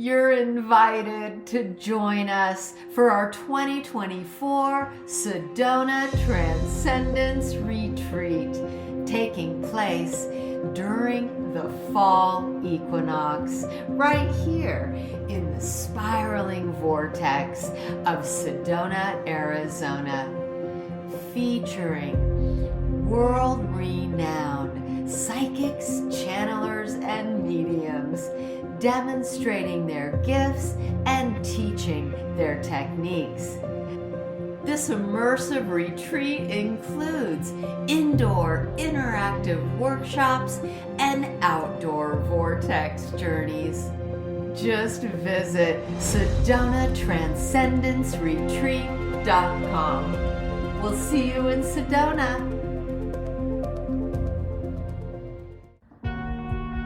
You're invited to join us for our 2024 Sedona Transcendence Retreat, taking place during the fall equinox, right here in the spiraling vortex of Sedona, Arizona, featuring world-renowned psychics, channelers, and mediums, demonstrating their gifts and teaching their techniques. This immersive retreat includes indoor interactive workshops and outdoor vortex journeys. Just visit SedonaTranscendenceRetreat.com. We'll see you in Sedona.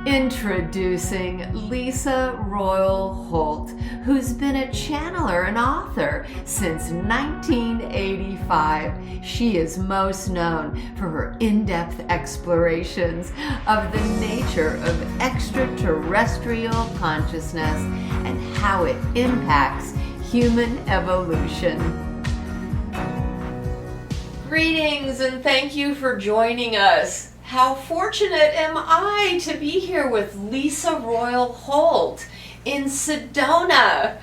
Introducing Lyssa Royal Holt, who's been a channeler and author since 1985. She is most known for her in-depth explorations of the nature of extraterrestrial consciousness and how it impacts human evolution. Greetings and thank you for joining us. How fortunate am I to be here with Lyssa Royal Holt in Sedona.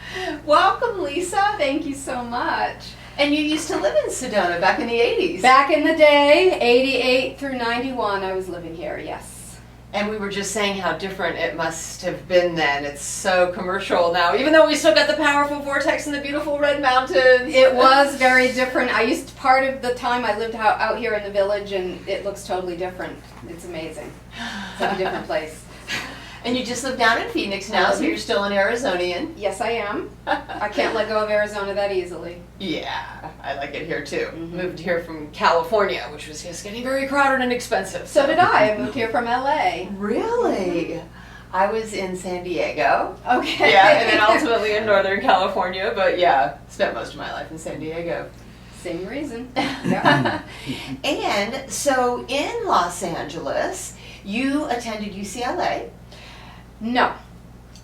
Welcome, Lyssa. Thank you so much. And you used to live in Sedona back in the 80s. Back in the day, 88 through 91, I was living here, yes. And we were just saying how different it must have been then. It's so commercial now, even though we still got the powerful vortex and the beautiful red mountains. It was very different. Part of the time I lived out here in the village, and it looks totally different. It's amazing. It's like a different place. And you just live down in Phoenix now, so you're still an Arizonian. Yes, I am. I can't let go of Arizona that easily. Yeah, I like it here too. Moved here from California, which was just getting very crowded and expensive. So did I. I moved here from LA. Really? I was in San Diego. Okay. Yeah, and then ultimately in Northern California, but yeah, spent most of my life in San Diego. Same reason. Yeah. And so in Los Angeles, you attended UCLA. No.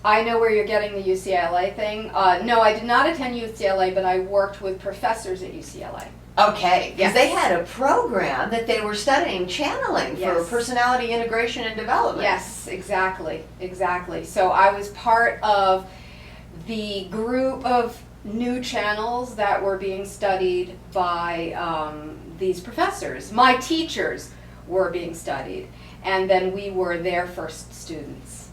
I know where you're getting the UCLA thing. No, I did not attend UCLA, but I worked with professors at UCLA. Okay, because Yes. they had a program that they were studying channeling for Yes. personality integration and development. Yes, exactly. So I was part of the group of new channels that were being studied by these professors. My teachers were being studied, and then we were their first students.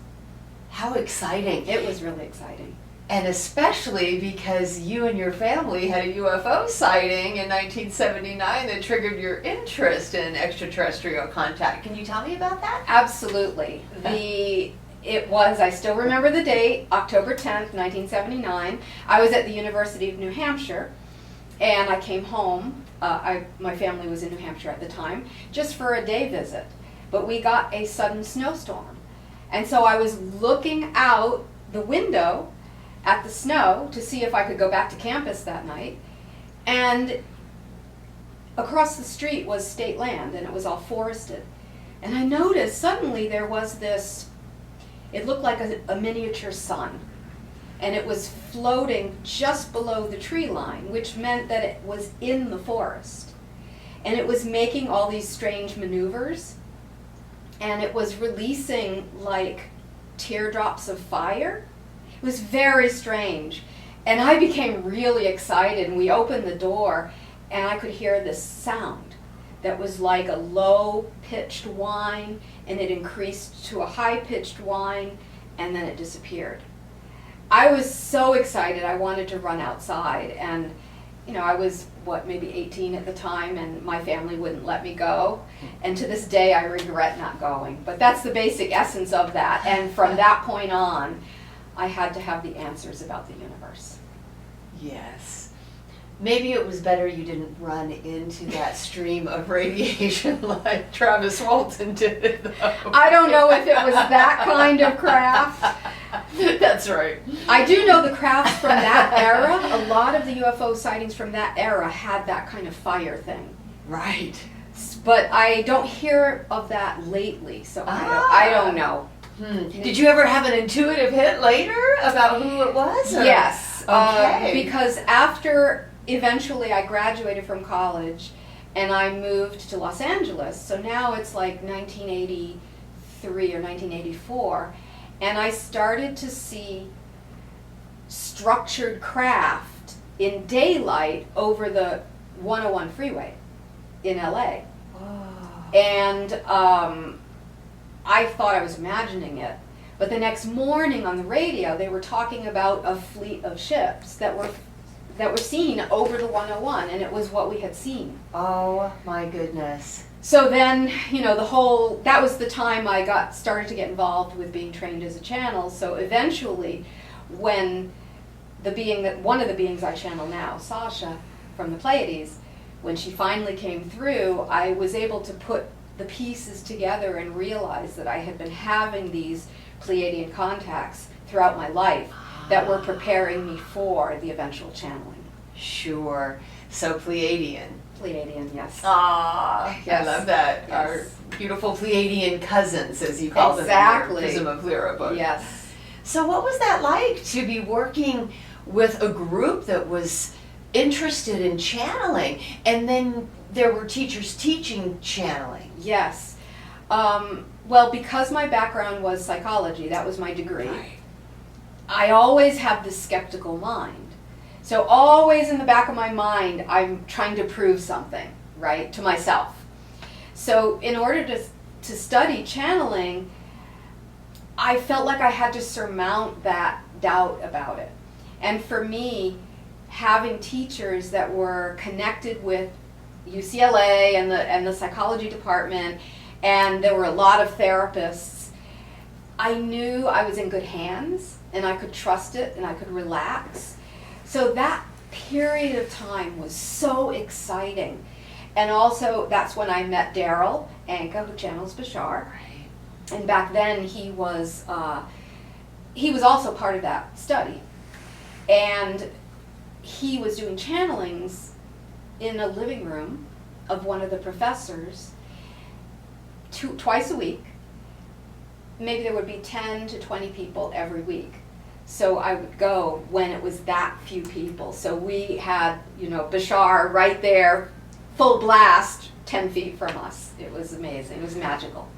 How exciting. It was really exciting. And especially because you and your family had a UFO sighting in 1979 that triggered your interest in extraterrestrial contact. Can you tell me about that? Absolutely. I still remember the date, October 10th, 1979. I was at the University of New Hampshire, and I came home. My family was in New Hampshire at the time, just for a day visit. But we got a sudden snowstorm. And so I was looking out the window at the snow to see if I could go back to campus that night. And across the street was state land, and it was all forested. And I noticed suddenly there was this, it looked like a miniature sun. And it was floating just below the tree line, which meant that it was in the forest. And it was making all these strange maneuvers. And it was releasing like teardrops of fire. It was very strange. And I became really excited, and we opened the door, and I could hear this sound that was like a low-pitched whine, and it increased to a high-pitched whine, and then it disappeared. I was so excited, I wanted to run outside, and I was, maybe 18 at the time, and my family wouldn't let me go. And to this day, I regret not going. But that's the basic essence of that. And from that point on, I had to have the answers about the universe. Yes. Maybe it was better you didn't run into that stream of radiation like Travis Walton did, though. I don't know if it was that kind of craft. That's right. I do know the crafts from that era. A lot of the UFO sightings from that era had that kind of fire thing. Right. But I don't hear of that lately, so I don't know. Did you ever have an intuitive hit later about who it was? Or? Yes. Okay. Because after eventually I graduated from college and I moved to Los Angeles, so now it's like 1983 or 1984, and I started to see structured craft in daylight over the 101 freeway in LA. And I thought I was imagining it. But the next morning on the radio, they were talking about a fleet of ships that were seen over the 101, and it was what we had seen. Oh my goodness. So then, that was the time I started to get involved with being trained as a channel. So eventually, when one of the beings I channel now, Sasha from the Pleiades, when she finally came through, I was able to put the pieces together and realize that I had been having these Pleiadian contacts throughout my life that were preparing me for the eventual channeling. Sure. So Pleiadian. Pleiadian, yes. Ah, Yes. I love that. Yes. Our beautiful Pleiadian cousins, as you call Exactly. them in your Prism of Lyra book. Yes. So what was that like to be working with a group that was interested in channeling, and then there were teachers teaching channeling? Yes. Well, because my background was psychology, that was my degree, Right. I always have this skeptical mind. So always in the back of my mind, I'm trying to prove something, right, to myself. So in order to study channeling, I felt like I had to surmount that doubt about it. And for me, having teachers that were connected with UCLA and the psychology department, and there were a lot of therapists, I knew I was in good hands and I could trust it and I could relax. So that period of time was so exciting. And also that's when I met Daryl Anka, who channels Bashar. Right. And back then he was also part of that study. And he was doing channelings in a living room of one of the professors twice a week. Maybe there would be 10 to 20 people every week. So I would go when it was that few people. So we had, Bashar right there, full blast, 10 feet from us. It was amazing. It was magical.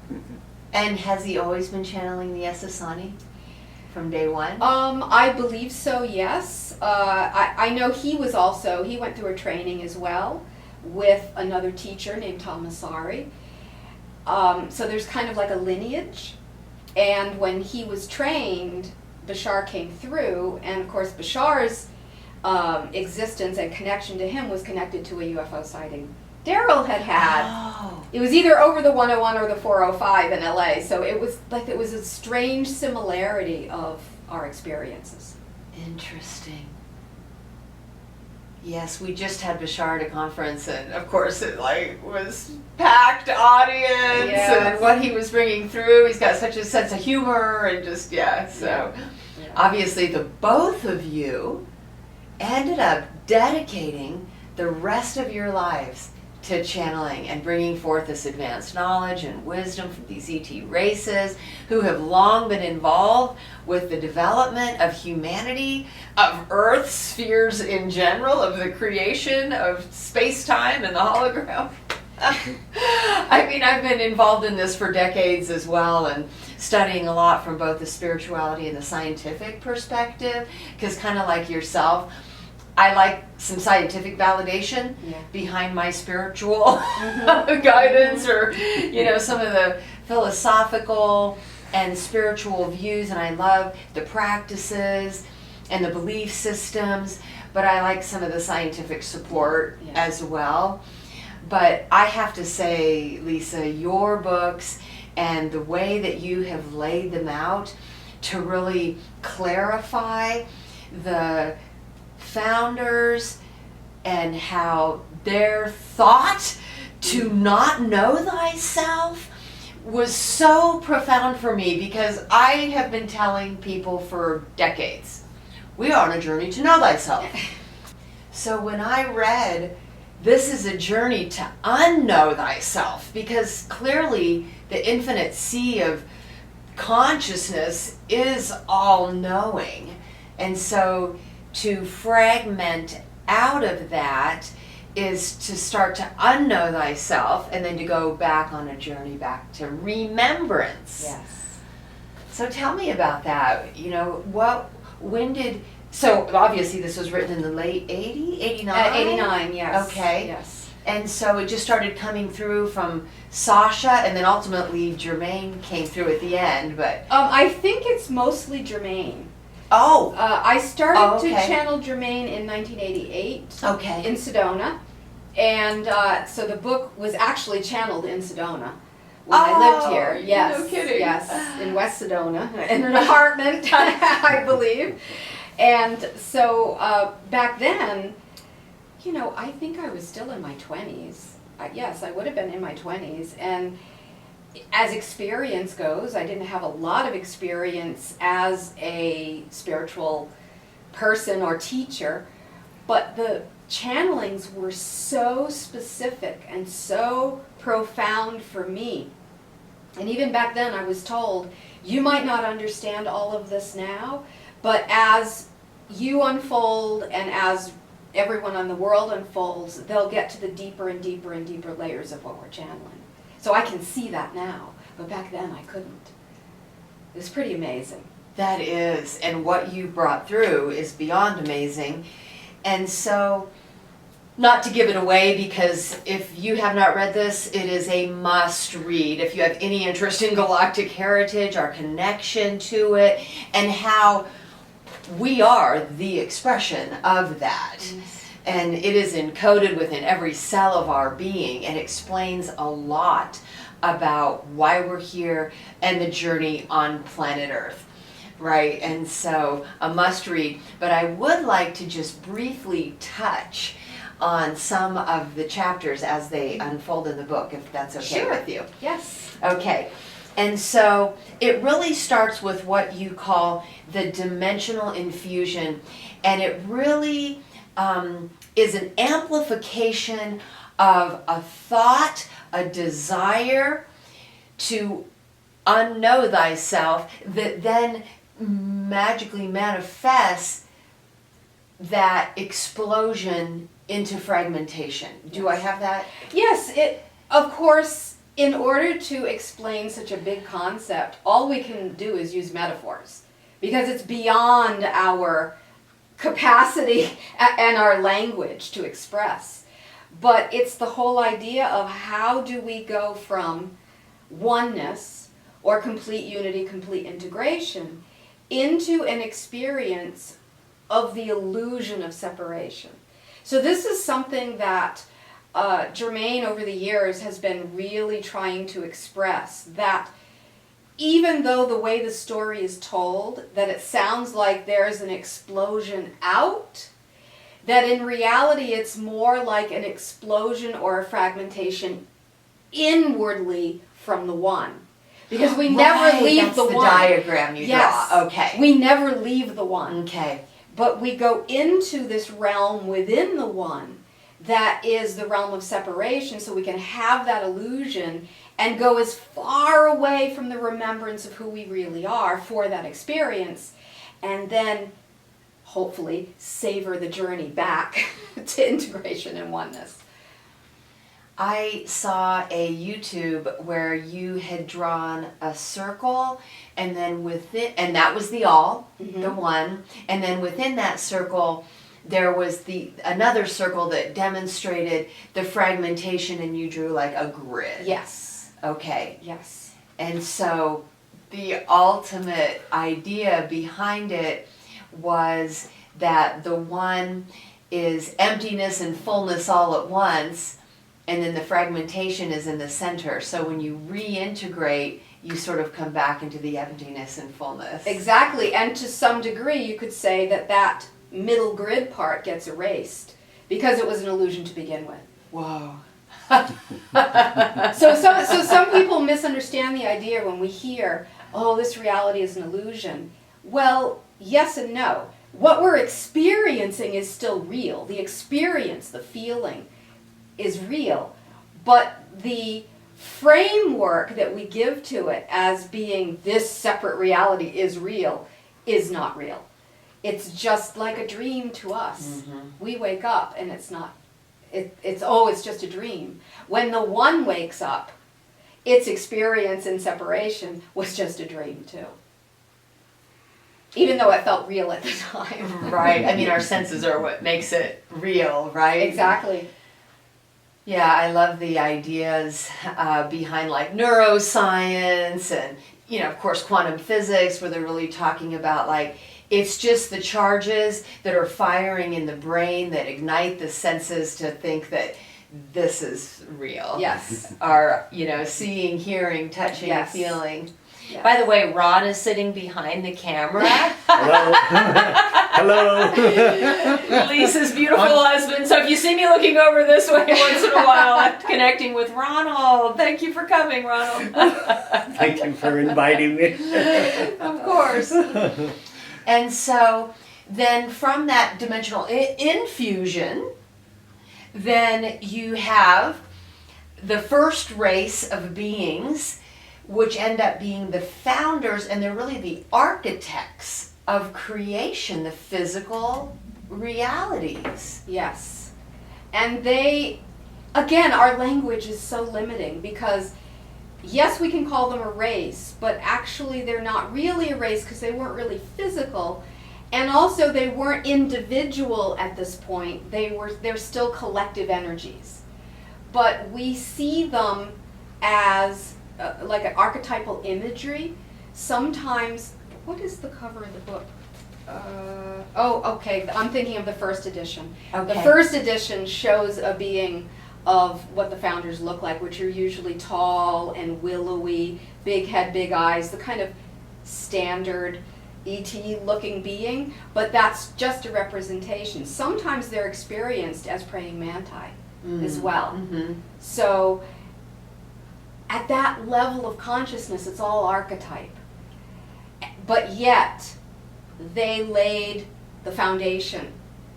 And has he always been channeling the Essassani from day one? I believe so, yes. I know he went through a training as well with another teacher named Tom Masari. So there's kind of like a lineage. And when he was trained, Bashar came through, and of course Bashar's existence and connection to him was connected to a UFO sighting Daryl had. Oh. It was either over the 101 or the 405 in LA, so it was a strange similarity of our experiences. Interesting. Yes, we just had Bashar at a conference, and of course it was packed audience, Yes. and what he was bringing through. He's got such a sense of humor, and just so obviously the both of you ended up dedicating the rest of your lives to channeling and bringing forth this advanced knowledge and wisdom from these ET races who have long been involved with the development of humanity, of Earth spheres in general, of the creation of space-time and the hologram. I mean, I've been involved in this for decades as well, and studying a lot from both the spirituality and the scientific perspective, because kind of like yourself, I like some scientific validation behind my spiritual guidance, or some of the philosophical and spiritual views, and I love the practices and the belief systems, but I like some of the scientific support as well. But I have to say, Lyssa, your books and the way that you have laid them out to really clarify the founders and how their thought to not know thyself was so profound for me, because I have been telling people for decades, we are on a journey to know thyself. So when I read, this is a journey to unknow thyself, because clearly the infinite sea of consciousness is all-knowing. And so to fragment out of that is to start to unknow thyself, and then to go back on a journey back to remembrance. Yes. So tell me about that. You know, so obviously this was written in the late 80s, 89? 89, yes. Okay. Yes. And so it just started coming through from Sasha, and then ultimately Germaine came through at the end, but... I think it's mostly Germaine. Oh! I started to okay. channel Germaine in 1988 Okay. in Sedona, and so the book was actually channeled in Sedona when I lived here. Yes, no kidding. Yes, in West Sedona, in an apartment, I believe. And so back then, you know, I think I was still in my 20s. Yes, I would have been in my 20s, and as experience goes, I didn't have a lot of experience as a spiritual person or teacher, but the channelings were so specific and so profound for me. And even back then I was told, you might not understand all of this now, but as you unfold and as everyone on the world unfolds, they'll get to the deeper and deeper and deeper layers of what we're channeling. So I can see that now, but back then I couldn't. It was pretty amazing. That is, and what you brought through is beyond amazing. And so, not to give it away, because if you have not read this, it is a must read. If you have any interest in Galactic Heritage, our connection to it, and how we are the expression of that. Yes. And it is encoded within every cell of our being, and explains a lot about why we're here and the journey on planet Earth, right? And so a must read, but I would like to just briefly touch on some of the chapters as they unfold in the book, if that's okay Sure. with you. Yes. Okay, and so it really starts with what you call the dimensional infusion, and it really is an amplification of a thought, a desire to unknow thyself that then magically manifests that explosion into fragmentation. Do I have that? Yes, of course, in order to explain such a big concept, all we can do is use metaphors, because it's beyond our capacity and our language to express. But it's the whole idea of how do we go from oneness or complete unity, complete integration into an experience of the illusion of separation. So this is something that Germaine over the years has been really trying to express, that even though the way the story is told, that it sounds like there's an explosion out, that in reality it's more like an explosion or a fragmentation inwardly from the one. Because we never leave that's the the one. diagram you Yes. draw. Okay. We never leave the one. Okay. But we go into this realm within the one that is the realm of separation, so we can have that illusion and go as far away from the remembrance of who we really are for that experience, and then hopefully savor the journey back to integration and oneness. I saw a YouTube where you had drawn a circle, and then within, and that was the all, the one, and then within that circle there was another circle that demonstrated the fragmentation, and you drew like a grid. Yes. Okay. Yes. And so the ultimate idea behind it was that the one is emptiness and fullness all at once, and then the fragmentation is in the center. So when you reintegrate, you sort of come back into the emptiness and fullness. Exactly, and to some degree you could say that that middle grid part gets erased because it was an illusion to begin with. Whoa. So some people misunderstand the idea when we hear, oh, this reality is an illusion. Well, yes and no. What we're experiencing is still real. The experience, the feeling, is real. But the framework that we give to it as being this separate reality is real is not real. It's just like a dream to us. We wake up and it's not, it's just a dream. When the one wakes up, its experience in separation was just a dream too. Even though it felt real at the time. Right. I mean, our senses are what makes it real, right? Exactly. Yeah, I love the ideas behind like neuroscience and, you know, of course, quantum physics, where they're really talking about like, it's just the charges that are firing in the brain that ignite the senses to think that this is real. Yes. Our, you know, seeing, hearing, touching, Yes. feeling. Yes. By the way, Ron is sitting behind the camera. Hello. Hello. Lisa's beautiful husband. So if you see me looking over this way once in a while, I'm connecting with Ronald. Thank you for coming, Ronald. Thank you for inviting me. Of course. And so then from that dimensional infusion, then you have the first race of beings, which end up being the founders, and they're really the architects of creation, the physical realities. Yes. And they, again, our language is so limiting because, yes, we can call them a race, but actually they're not really a race because they weren't really physical. And also they weren't individual at this point. They're still collective energies. But we see them as like an archetypal imagery. Sometimes, what is the cover of the book? Okay, I'm thinking of the first edition. Okay. The first edition shows a being of what the founders look like, which are usually tall and willowy, big head, big eyes, the kind of standard ET looking being, but that's just a representation. Sometimes they're experienced as praying manti as well. Mm-hmm. So at that level of consciousness, it's all archetype. But yet, they laid the foundation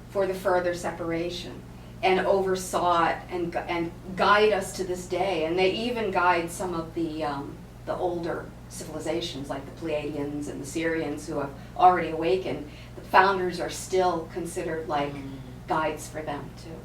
for the further separation and oversaw it and guide us to this day. And they even guide some of the older civilizations like the Pleiadians and the Sirians who have already awakened. The founders are still considered like guides for them too.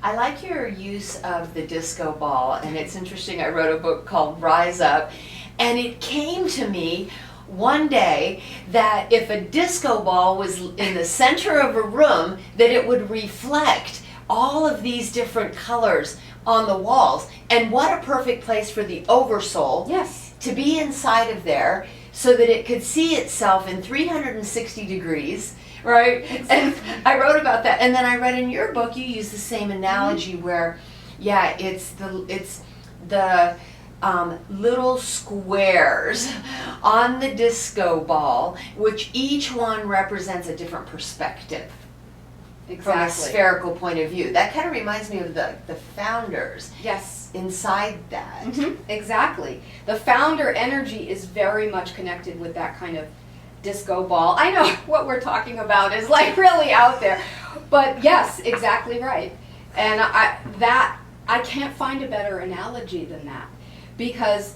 I like your use of the disco ball, and it's interesting. I wrote a book called Rise Up, and it came to me one day that if a disco ball was in the center of a room, that it would reflect all of these different colors on the walls. And what a perfect place for the oversoul Yes. to be inside of there so that it could see itself in 360 degrees. Right? And I wrote about that. And then I read in your book, you use the same analogy where, yeah, it's the little squares on the disco ball, which each one represents a different perspective from a Exactly. spherical point of view. That kind of reminds me of the founders Yes. inside that. Exactly. The founder energy is very much connected with that kind of disco ball. I know what we're talking about is like really out there, but yes, exactly right. And I can't find a better analogy than that, because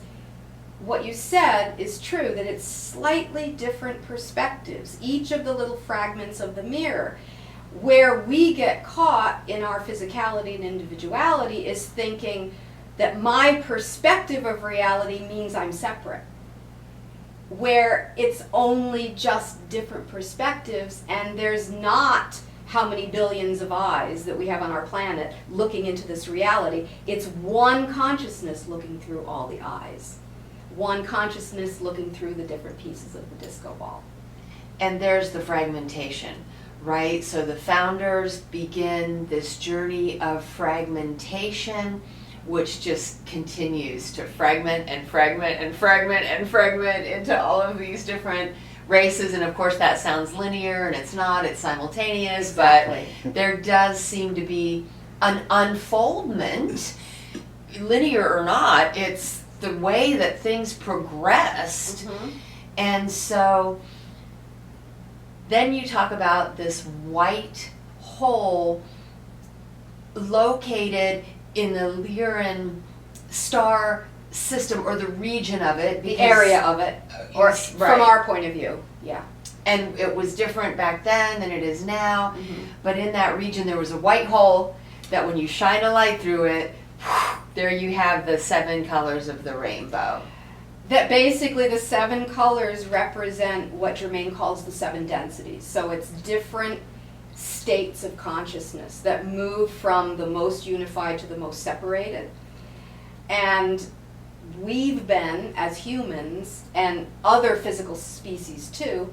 what you said is true, that it's slightly different perspectives, each of the little fragments of the mirror. Where we get caught in our physicality and individuality is thinking that my perspective of reality means I'm separate, where it's only just different perspectives, and there's not how many billions of eyes that we have on our planet looking into this reality. It's one consciousness looking through all the eyes, one consciousness looking through the different pieces of the disco ball. And there's the fragmentation, right? So the founders begin this journey of fragmentation, which just continues to fragment and fragment and fragment and fragment into all of these different races. And of course that sounds linear, and it's not, it's simultaneous. Exactly. But there does seem to be an unfoldment, linear or not. It's the way that things progressed. And so then you talk about this white hole located in the Lyran star system, or the region of it. The area of it, or Yes, from right. our point of view, yeah. And it was different back then than it is now. Mhm. But in that region, there was a white hole that when you shine a light through it, there you have the 7 colors of the rainbow. That basically the 7 colors represent what Germain calls the 7 densities. So it's different states of consciousness that move from the most unified to the most separated. And we've been, as humans, and other physical species too,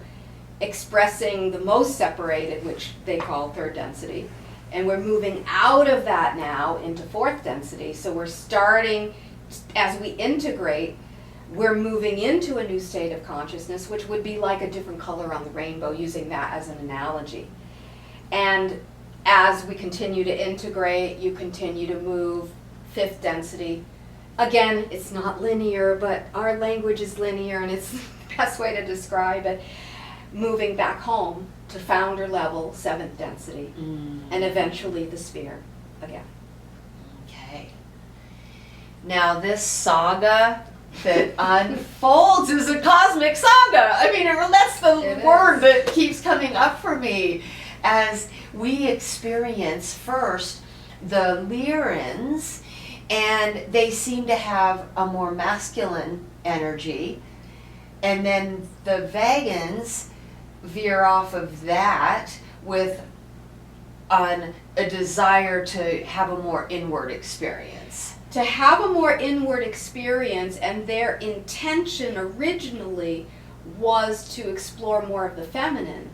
expressing the most separated, which they call 3rd density. And we're moving out of that now into 4th density. So we're starting, as we integrate, we're moving into a new state of consciousness, which would be like a different color on the rainbow, using that as an analogy. And as we continue to integrate, you continue to move 5th density. Again, it's not linear, but our language is linear, and it's the best way to describe it. Moving back home to founder level, 7th density, and eventually the sphere again. Okay. Now this saga that unfolds is a cosmic saga. I mean, that's the word that keeps coming up for me as we experience first the Lyrans, and they seem to have a more masculine energy, and then the Vegans veer off of that with a desire to have a more inward experience. To have a more inward experience, and their intention originally was to explore more of the feminine.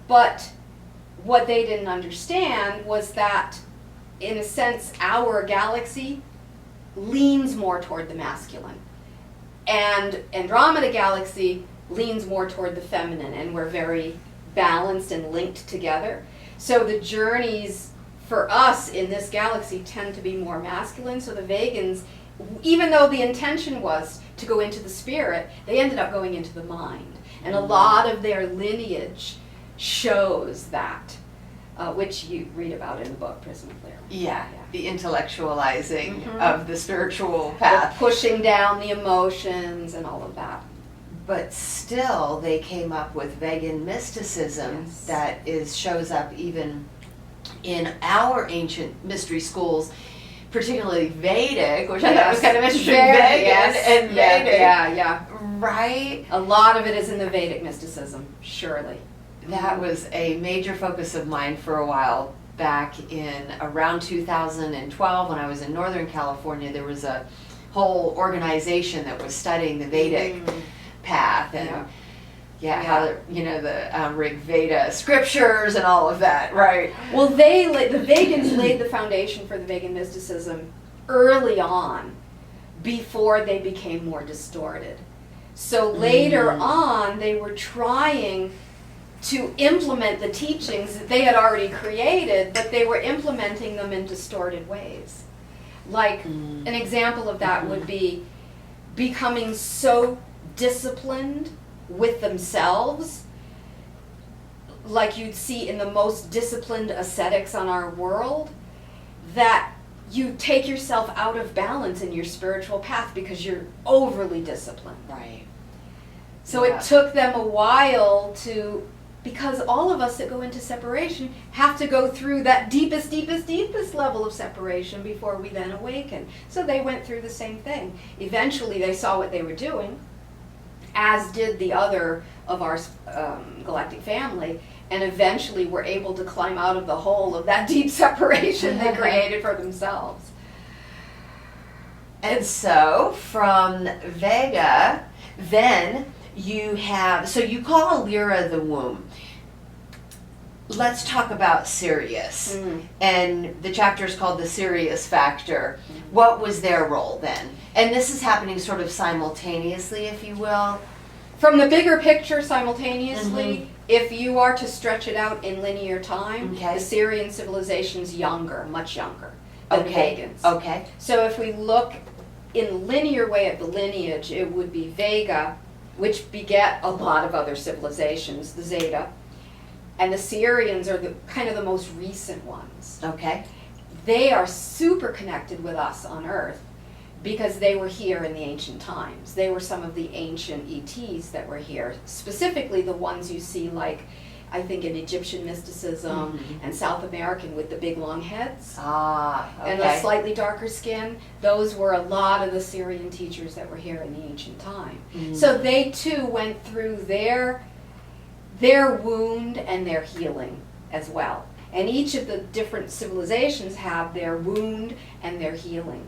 But what they didn't understand was that, in a sense, our galaxy leans more toward the masculine. And Andromeda Galaxy leans more toward the feminine, and we're very balanced and linked together. So the journeys for us in this galaxy tend to be more masculine. So the Vegans, even though the intention was to go into the spirit, they ended up going into the mind. And a lot of their lineage shows that, which you read about in the book Prism of Lyra. Yeah, the intellectualizing Mhm. of the spiritual The path. pushing down the emotions and all of that. But still, they came up with Vegan mysticism Yes. that shows up even in our ancient mystery schools, particularly Vedic, which I thought was kind of interesting. Vegan and Vedic, Yeah. right? A lot of it is in the Vedic mysticism, surely. That was a major focus of mine for a while back in around 2012 when I was in Northern California. There was a whole organization that was studying the Vedic path and how the Rig Veda scriptures and all of that, right? Well, the Vegans laid the foundation for the Vegan mysticism early on, before they became more distorted. So later on, they were trying to implement the teachings that they had already created, but they were implementing them in distorted ways. Like, an example of that would be becoming so disciplined with themselves, like you'd see in the most disciplined ascetics on our world, that you take yourself out of balance in your spiritual path because you're overly disciplined. Right. So Yeah. it took them a while to, because all of us that go into separation have to go through that deepest level of separation before we then awaken. So they went through the same thing. Eventually they saw what they were doing, as did the other of our galactic family, and eventually were able to climb out of the hole of that deep separation they created for themselves. And so from Vega, then you have, so you call Lyra the womb. Let's talk about Sirius. And the chapter is called The Sirius Factor. What was their role then? And this is happening sort of simultaneously, if you will. From the bigger picture, simultaneously, if you are to stretch it out in linear time, Okay. the Syrian civilization's younger, much younger than the Vegans. Okay. So if we look in a linear way at the lineage, it would be Vega, which beget a lot of other civilizations, the Zeta, and the Syrians are the kind of the most recent ones. Okay. they are super connected with us on Earth because they were here in the ancient times. They were some of the ancient ETs that were here, specifically the ones you see like, I think in Egyptian mysticism and South American with the big long heads and the slightly darker skin. Those were a lot of the Syrian teachers that were here in the ancient time. So they too went through their wound and their healing as well. And each of the different civilizations have their wound and their healing.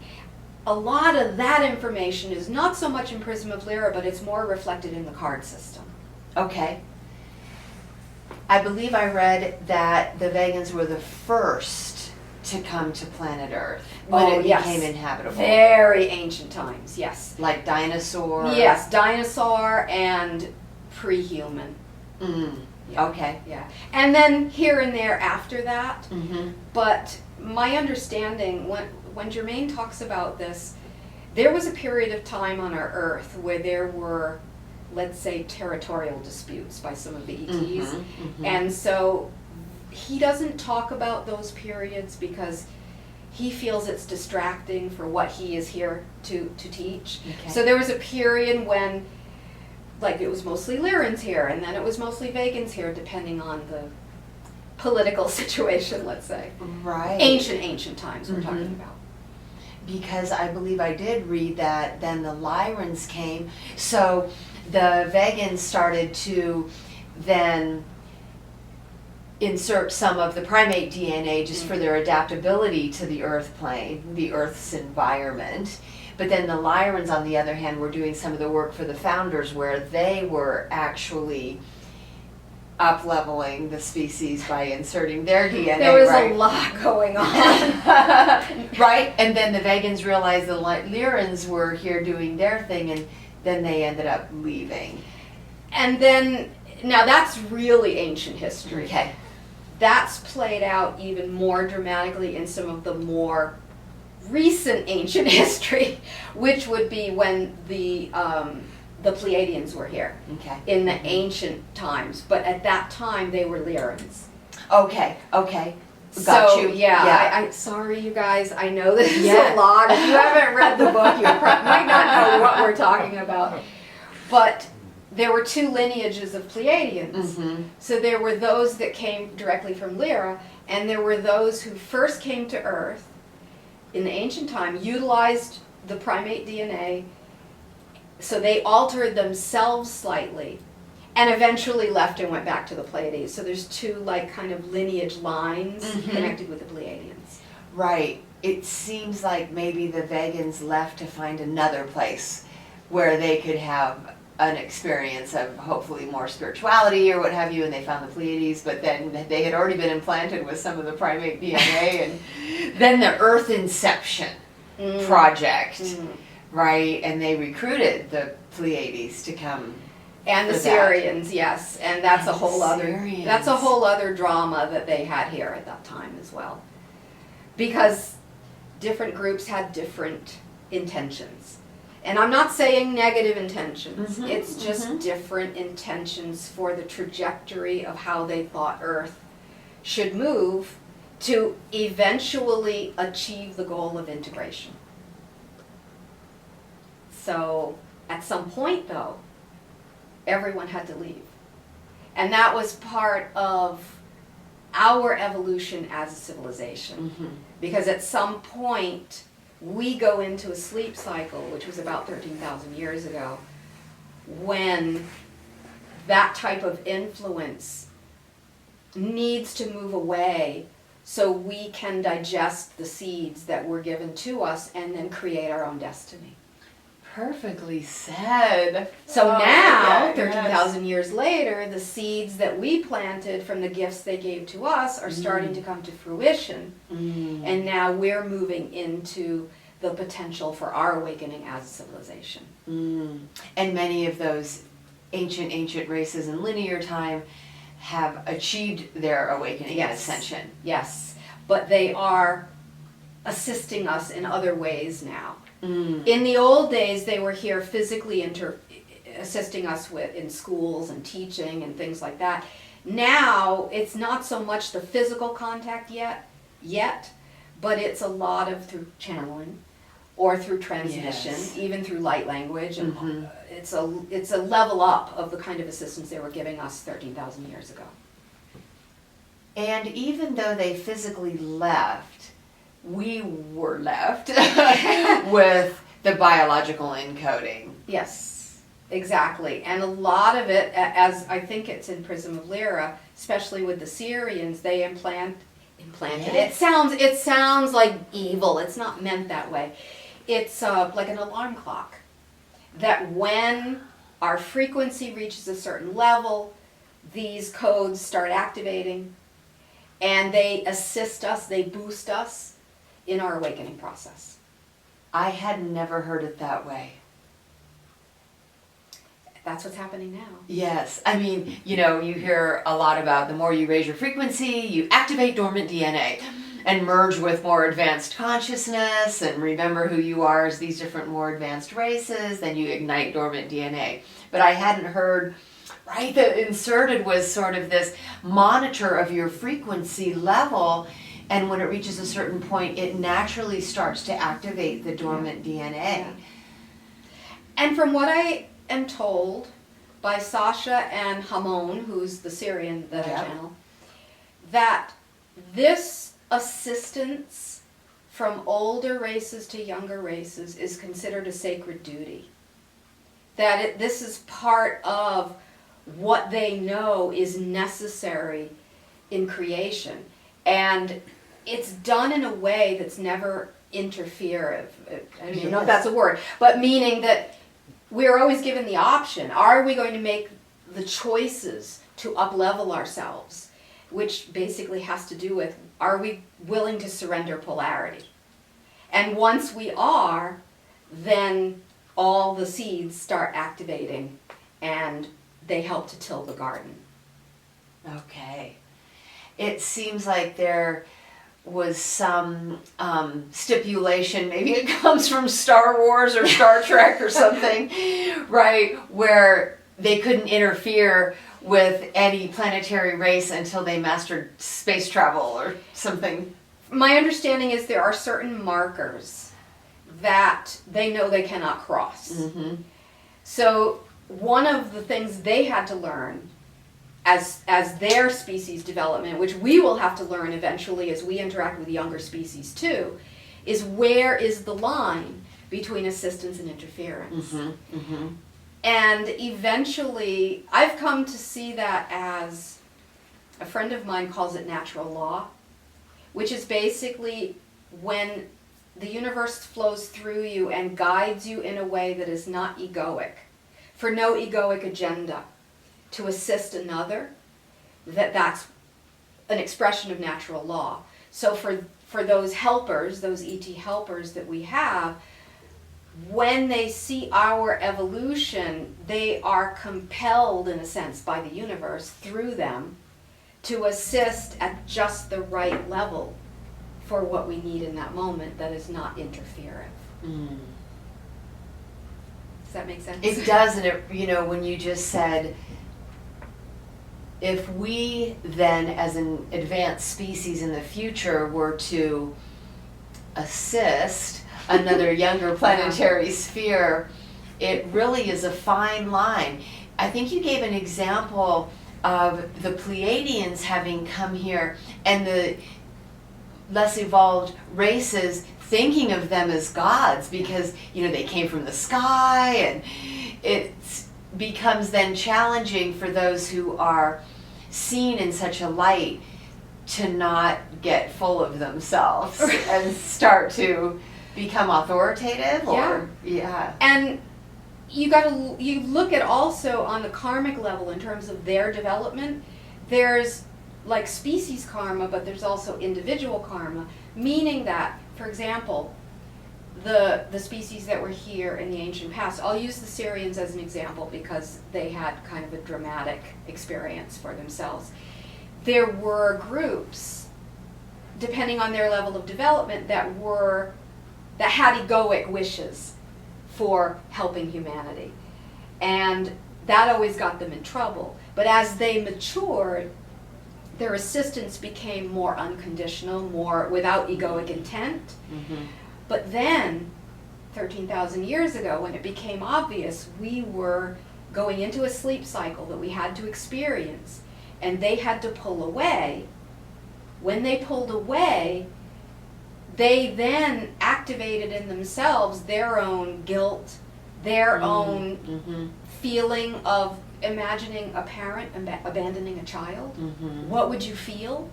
A lot of that information is not so much in Prism of Lyra, but it's more reflected in the card system. Okay. I believe I read that the Vegans were the first to come to planet Earth when it became inhabitable. Very ancient times, yes. Like dinosaur? Yes, dinosaur and pre-human. Yeah. Okay. Yeah. And then here and there after that. But my understanding, when Germaine talks about this, there was a period of time on our Earth where there were, let's say, territorial disputes by some of the ETs. And so he doesn't talk about those periods because he feels it's distracting for what he is here to teach. So there was a period when, like, it was mostly Lyrans here, and then it was mostly Vegans here, depending on the political situation, let's say. Right. Ancient times we're talking about. Because I believe I did read that then the Lyrans came, so the Vegans started to then insert some of the primate DNA just for their adaptability to the Earth plane, the Earth's environment. But then the Lyrans, on the other hand, were doing some of the work for the founders where they were actually up-leveling the species by inserting their DNA. There was a lot going on. Right? And then the Vegans realized the Lyrans were here doing their thing, and then they ended up leaving. And then, now that's really ancient history. Okay. That's played out even more dramatically in some of the more recent ancient history, which would be when the Pleiadians were here in the ancient times. But at that time, they were Lyrans. Okay. Got you. Yeah. I sorry, you guys. I know this is a lot. If you haven't read the book, you might not know what we're talking about. But there were two lineages of Pleiadians. So there were those that came directly from Lyra, and there were those who first came to Earth in the ancient time, utilized the primate DNA, so they altered themselves slightly, and eventually left and went back to the Pleiades. So there's two, like, kind of lineage lines connected with the Pleiadians. Right. It seems like maybe the Vegans left to find another place where they could have an experience of hopefully more spirituality or what have you, and they found the Pleiades, but then they had already been implanted with some of the primate DNA, and then the Earth Inception project, right? And they recruited the Pleiades to come. And the Sirians, yes, and that's a whole other drama that they had here at that time as well, because different groups had different intentions. And I'm not saying negative intentions, it's just different intentions for the trajectory of how they thought Earth should move to eventually achieve the goal of integration. So at some point, though, everyone had to leave. And that was part of our evolution as a civilization. Because at some point, we go into a sleep cycle, which was about 13,000 years ago, when that type of influence needs to move away so we can digest the seeds that were given to us and then create our own destiny. Perfectly said. So now, 13,000 years later, the seeds that we planted from the gifts they gave to us are starting to come to fruition. And now we're moving into the potential for our awakening as a civilization. And many of those ancient races in linear time have achieved their awakening and ascension. Yes, but they are assisting us in other ways now. In the old days, they were here physically assisting us in schools and teaching and things like that. Now, it's not so much the physical contact yet, but it's a lot of through channeling or through transmission, Yes. even through light language, and Mhm. it's a level up of the kind of assistance they were giving us 13,000 years ago. And even though they physically left, we were left with the biological encoding. Yes, exactly. And a lot of it, as I think it's in Prism of Lyra, especially with the Syrians, they implanted. Yes. It sounds like evil. It's not meant that way. It's like an alarm clock. That when our frequency reaches a certain level, these codes start activating, and they assist us, they boost us in our awakening process. I had never heard it that way. That's what's happening now. Yes, I mean, you know, you hear a lot about the more you raise your frequency, you activate dormant DNA and merge with more advanced consciousness and remember who you are as these different more advanced races, then you ignite dormant DNA. But I hadn't heard, right, that inserted was sort of this monitor of your frequency level, and when it reaches a certain point, it naturally starts to activate the dormant DNA. Yeah. And from what I am told by Sasha and Hamón, who's the Syrian that I channel, that this assistance from older races to younger races is considered a sacred duty. That this is part of what they know is necessary in creation. And it's done in a way that's never interfere. I don't even know if that's a word, but meaning that we're always given the option. Are we going to make the choices to up-level ourselves? Which basically has to do with, are we willing to surrender polarity? And once we are, then all the seeds start activating and they help to till the garden. Okay. It seems like there was some stipulation, maybe it comes from Star Wars or Star Trek or something, right, where they couldn't interfere with any planetary race until they mastered space travel or something. My understanding is there are certain markers that they know they cannot cross. Mm-hmm. So one of the things they had to learn as their species development, which we will have to learn eventually as we interact with younger species too, is where is the line between assistance and interference. Mm-hmm. Mm-hmm. And eventually, I've come to see that as, a friend of mine calls it natural law, which is basically when the universe flows through you and guides you in a way that is not egoic, for no egoic agenda, to assist another, that's an expression of natural law. So for those helpers, those ET helpers that we have, when they see our evolution, they are compelled, in a sense, by the universe, through them, to assist at just the right level for what we need in that moment that is not interfering. Mm. Does that make sense? It does, and it, you know, when you just said, if we then, as an advanced species in the future, were to assist another younger planetary sphere, it really is a fine line. I think you gave an example of the Pleiadians having come here and the less evolved races thinking of them as gods because, you know, they came from the sky, and it becomes then challenging for those who are seen in such a light to not get full of themselves and start to become authoritative, or And you look at also on the karmic level in terms of their development. There's like species karma, but there's also individual karma, meaning that, for example, the species that were here in the ancient past, I'll use the Syrians as an example because they had kind of a dramatic experience for themselves. There were groups, depending on their level of development, that had egoic wishes for helping humanity. And that always got them in trouble. But as they matured, their assistance became more unconditional, more without egoic intent. Mm-hmm. But then, 13,000 years ago, when it became obvious we were going into a sleep cycle that we had to experience, and they had to pull away, when they pulled away, they then activated in themselves their own guilt, their own Mm-hmm. feeling of imagining a parent abandoning a child. Mm-hmm. What would you feel?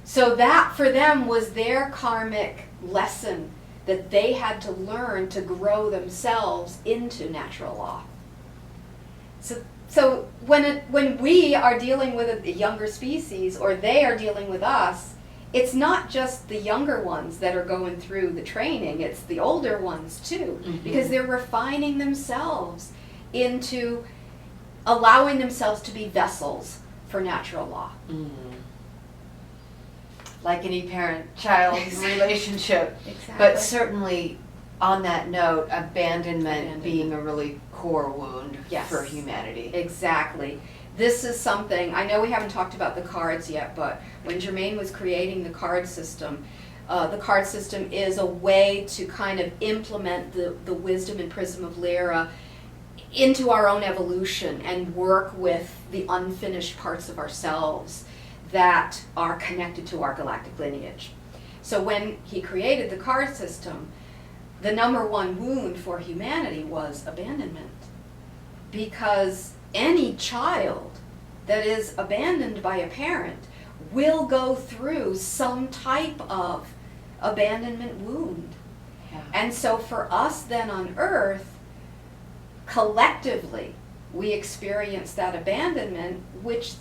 So that for them was their karmic lesson that they had to learn to grow themselves into natural law. So when we are dealing with a younger species, or they are dealing with us, it's not just the younger ones that are going through the training, it's the older ones too, Mm-hmm. because they're refining themselves into allowing themselves to be vessels for natural law. Mm. Like any parent-child relationship. Exactly. But certainly, on that note, abandonment Abandonment. being a really core wound Yes. for humanity. Exactly. This is something, I know we haven't talked about the cards yet, but when Germaine was creating the card system is a way to kind of implement the wisdom and prism of Lyra into our own evolution and work with the unfinished parts of ourselves that are connected to our galactic lineage. So when he created the card system, the number one wound for humanity was abandonment. Because any child that is abandoned by a parent will go through some type of abandonment wound. Yeah. And so for us then on Earth, collectively, we experience that abandonment, which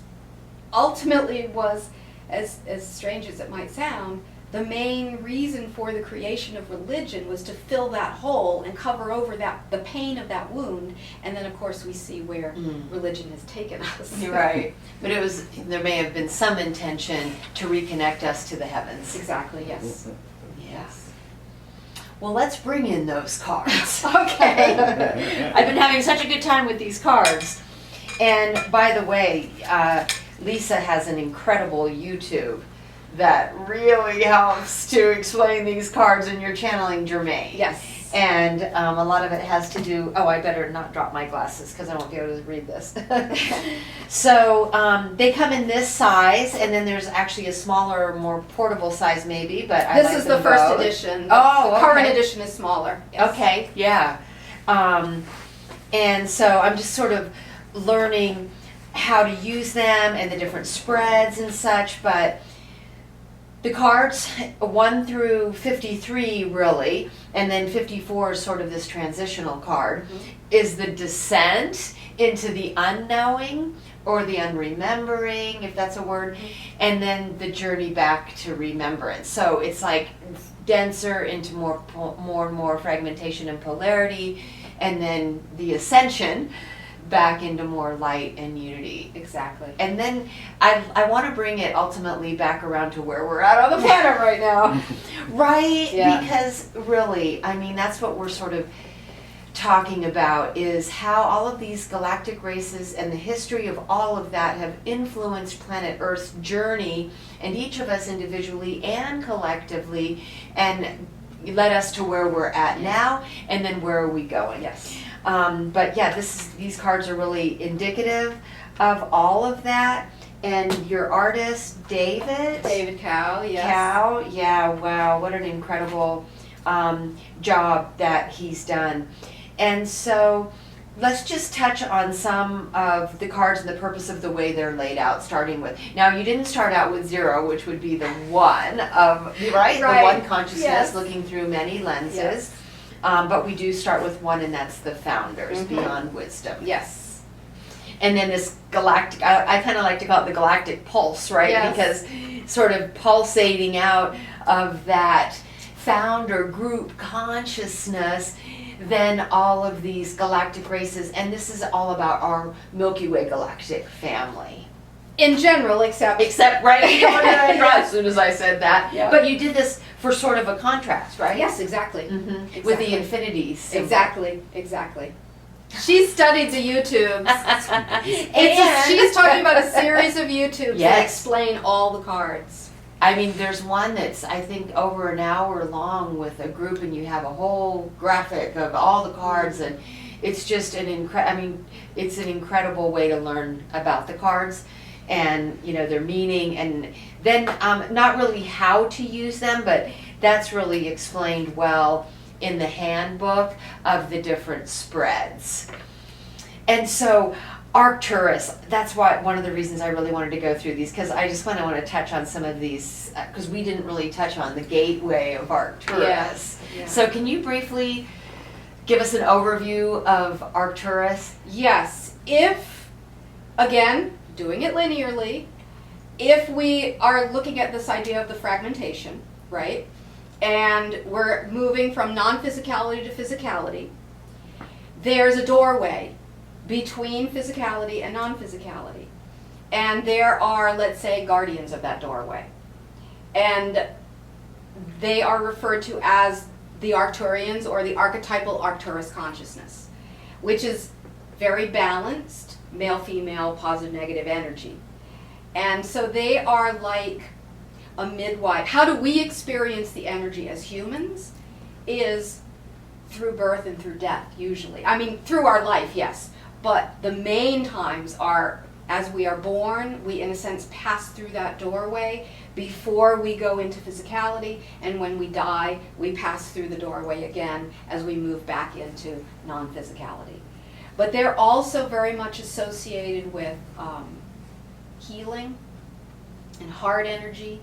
ultimately was, as strange as it might sound, the main reason for the creation of religion was to fill that hole and cover over the pain of that wound. And then of course we see where religion has taken us. You're right. But there may have been some intention to reconnect us to the heavens. Exactly, yes. Yes. Well, let's bring in those cards. Okay. I've been having such a good time with these cards. And by the way, Lyssa has an incredible YouTube that really helps to explain these cards, and you're channeling Germaine. Yes. And a lot of it has to do, I better not drop my glasses because I won't be able to read this. So they come in this size, and then there's actually a smaller, more portable size maybe, but I This like is them the first both. edition. Oh, The current okay. edition is smaller. Yes. Okay, yeah. And so I'm just sort of learning how to use them and the different spreads and such, but the cards 1 through 53 really, and then 54 is sort of this transitional card, is the descent into the unknowing or the unremembering, if that's a word, and then the journey back to remembrance. So it's like denser into more and more fragmentation and polarity, and then the ascension back into more light and unity. Exactly. And then I want to bring it ultimately back around to where we're at on the planet right now. Right? Yeah. Because really, I mean, that's what we're sort of talking about, is how all of these galactic races and the history of all of that have influenced planet Earth's journey, and each of us individually and collectively, and led us to where we're at now, and then where are we going? Yes. But yeah, these cards are really indicative of all of that. And your artist, David Cow, yes. Cow, yeah, wow, what an incredible job that he's done. And so let's just touch on some of the cards and the purpose of the way they're laid out, starting with, now you didn't start out with 0, which would be the one of, right? The one consciousness, Yes. looking through many lenses. Yes. But we do start with 1, and that's the founders, beyond wisdom. Yes. And then this galactic, I kind of like to call it the galactic pulse, right? Yes. Because sort of pulsating out of that founder group consciousness, then all of these galactic races, and this is all about our Milky Way galactic family. In general, except Right, as soon as I said that. Yeah. But you did this for sort of a contrast, right? yes, exactly. With Exactly. the infinities. Exactly. She studied the YouTubes. She's talking about a series of YouTubes that explain all the cards. I mean, there's one that's, I think, over an hour long with a group, and you have a whole graphic of all the cards, and it's just it's an incredible way to learn about the cards and, you know, their meaning, and then not really how to use them, but that's really explained well in the handbook of the different spreads. And so Arcturus, that's why one of the reasons I really wanted to go through these, because I just want to touch on some of these, because we didn't really touch on the gateway of Arcturus. Yeah. So can you briefly give us an overview of Arcturus? Yes. If, again, doing it linearly, if we are looking at this idea of the fragmentation, right, and we're moving from non-physicality to physicality, there's a doorway between physicality and non-physicality. And there are, let's say, guardians of that doorway. And they are referred to as the Arcturians, or the archetypal Arcturus consciousness, which is very balanced, male-female, positive-negative energy. And so they are like a midwife. How do we experience the energy as humans? Is through birth and through death, usually. I mean, through our life, yes. But the main times are as we are born, we in a sense pass through that doorway before we go into physicality, and when we die, we pass through the doorway again as we move back into non-physicality. But they're also very much associated with healing and heart energy,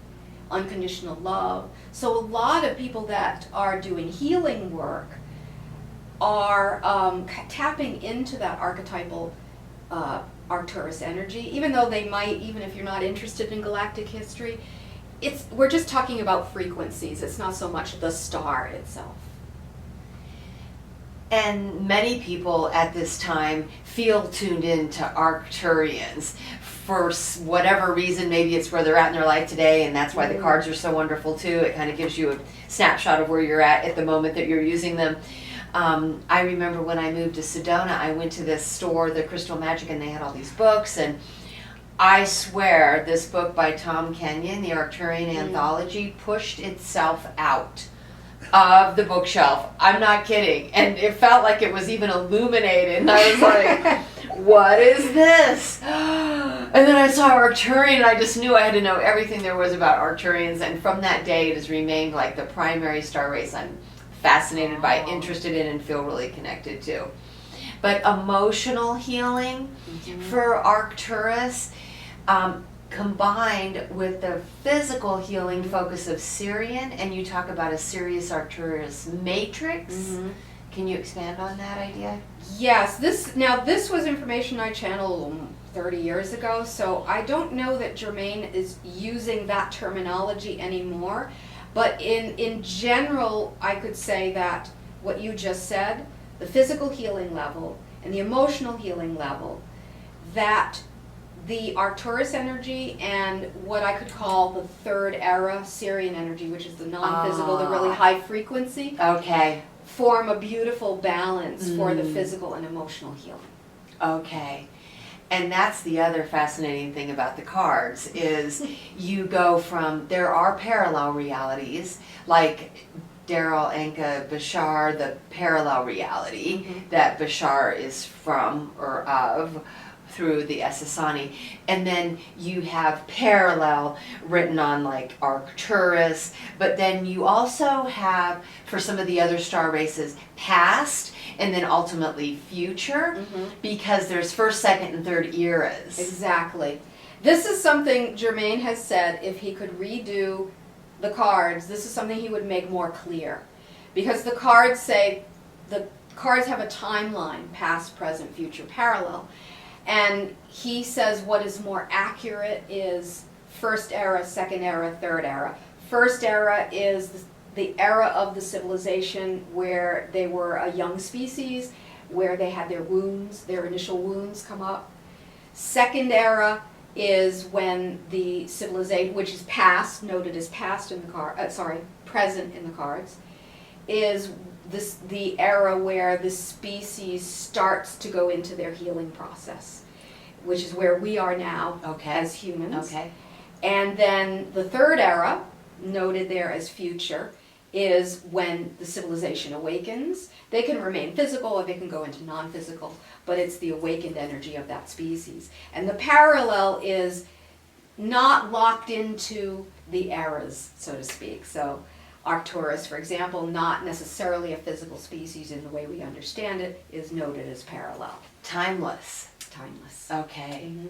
unconditional love. So a lot of people that are doing healing work are tapping into that archetypal Arcturus energy, even though they might, even if you're not interested in galactic history, we're just talking about frequencies. It's not so much the star itself. And many people at this time feel tuned in to Arcturians for whatever reason. Maybe it's where they're at in their life today, and that's why the cards are so wonderful too. It kind of gives you a snapshot of where you're at the moment that you're using them. I remember when I moved to Sedona, I went to this store, the Crystal Magic, and they had all these books, and I swear this book by Tom Kenyon, the Arcturian Anthology, pushed itself out of the bookshelf. I'm not kidding. And it felt like it was even illuminated, and I was like, what is this? And then I saw Arcturian, and I just knew I had to know everything there was about Arcturians, and from that day it has remained like the primary star race I'm fascinated by, interested in, and feel really connected to. But emotional healing for Arcturus, combined with the physical healing focus of Sirian, and you talk about a Sirius Arcturus matrix. Can you expand on that idea? Yes, this was information I channeled 30 years ago, so I don't know that Germaine is using that terminology anymore. But in general, I could say that what you just said, the physical healing level and the emotional healing level, that the Arcturus energy and what I could call the third era Sirian energy, which is the non-physical, the really high frequency, form a beautiful balance for the physical and emotional healing. Okay. And that's the other fascinating thing about the cards, is you go from, there are parallel realities, like Daryl Anka Bashar, the parallel reality that Bashar is from or of through the Essassani. And then you have parallel written on like Arcturus, but then you also have, for some of the other star races, past and then ultimately future, because there's first, second, and third eras. Exactly. This is something Germaine has said, if he could redo the cards, this is something he would make more clear. Because the cards say, the cards have a timeline, past, present, future, parallel. And he says what is more accurate is first era, second era, third era. First era is the era of the civilization where they were a young species, where they had their wounds, their initial wounds come up. Second era is when the civilization, which is past, noted as past in the card, present in the cards, is the era where the species starts to go into their healing process, which is where we are now as humans. Okay. And then the third era, noted there as future, is when the civilization awakens. They can remain physical or they can go into non-physical, but it's the awakened energy of that species. And the parallel is not locked into the eras, so to speak. So Arcturus, for example, not necessarily a physical species in the way we understand it, is noted as parallel. Timeless. Timeless. Okay. Mhm.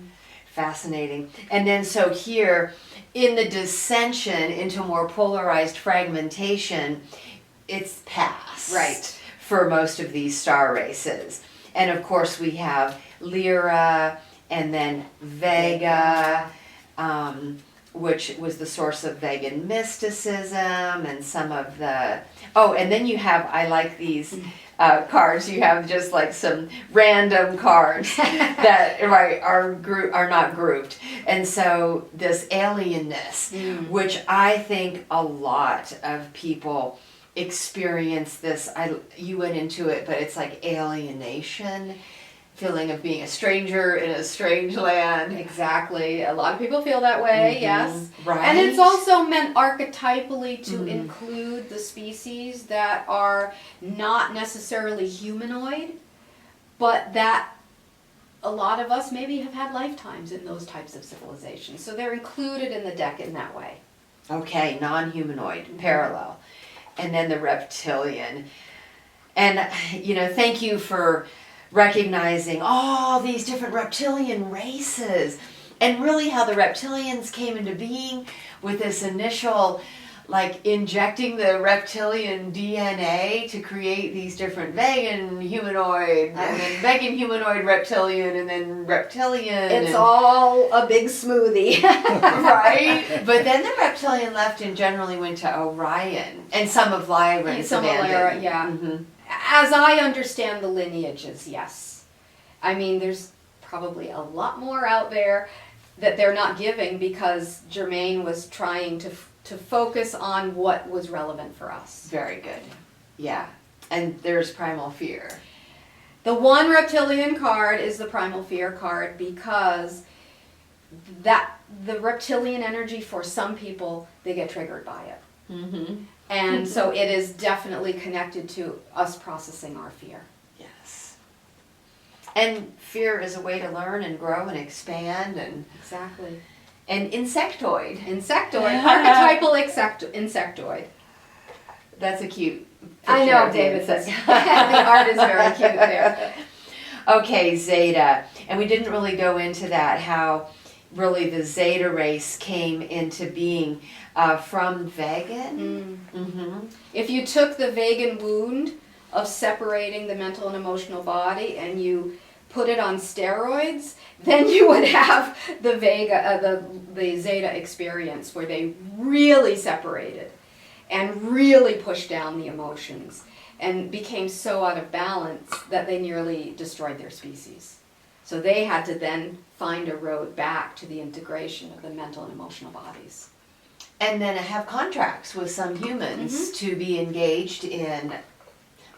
Fascinating. And then so here, in the dissension into more polarized fragmentation, it's past. Right. For most of these star races. And of course we have Lyra and then Vega, which was the source of Vegan mysticism and some of the, and then you have, I like these cards, you have just like some random cards that are not grouped. And so this alienness, which I think a lot of people experience this, you went into it, but it's like alienation, feeling of being a stranger in a strange land. Exactly. A lot of people feel that way, yes. Right. And it's also meant archetypally to include the species that are not necessarily humanoid, but that a lot of us maybe have had lifetimes in those types of civilizations. So they're included in the deck in that way. Okay, non-humanoid, parallel. And then the reptilian. And, thank you for recognizing all these different reptilian races and really how the reptilians came into being with this initial, like injecting the reptilian DNA to create these different vegan humanoid and then vegan humanoid reptilian and then reptilian. It's all a big smoothie. Right? But then the reptilian left and generally went to Orion and some of Lyra. And some of Lyra, yeah. Mm-hmm. As I understand the lineages, yes. I mean, there's probably a lot more out there that they're not giving because Germain was trying to focus on what was relevant for us. Very good. Yeah. And there's Primal Fear. The one reptilian card is the Primal Fear card because the reptilian energy, for some people, they get triggered by it. Mm-hmm. And so it is definitely connected to us processing our fear. Yes. And fear is a way to learn and grow and expand and Exactly. and insectoid. Insectoid, archetypal insectoid. That's a cute picture. I know, of David you. says. The art is very cute there. Okay, Zeta. And we didn't really go into that, how really the Zeta race came into being from vegan. Mm-hmm. If you took the vegan wound of separating the mental and emotional body and you put it on steroids, then you would have the the Zeta experience where they really separated and really pushed down the emotions and became so out of balance that they nearly destroyed their species. So they had to then find a road back to the integration of the mental and emotional bodies. And then have contracts with some humans to be engaged in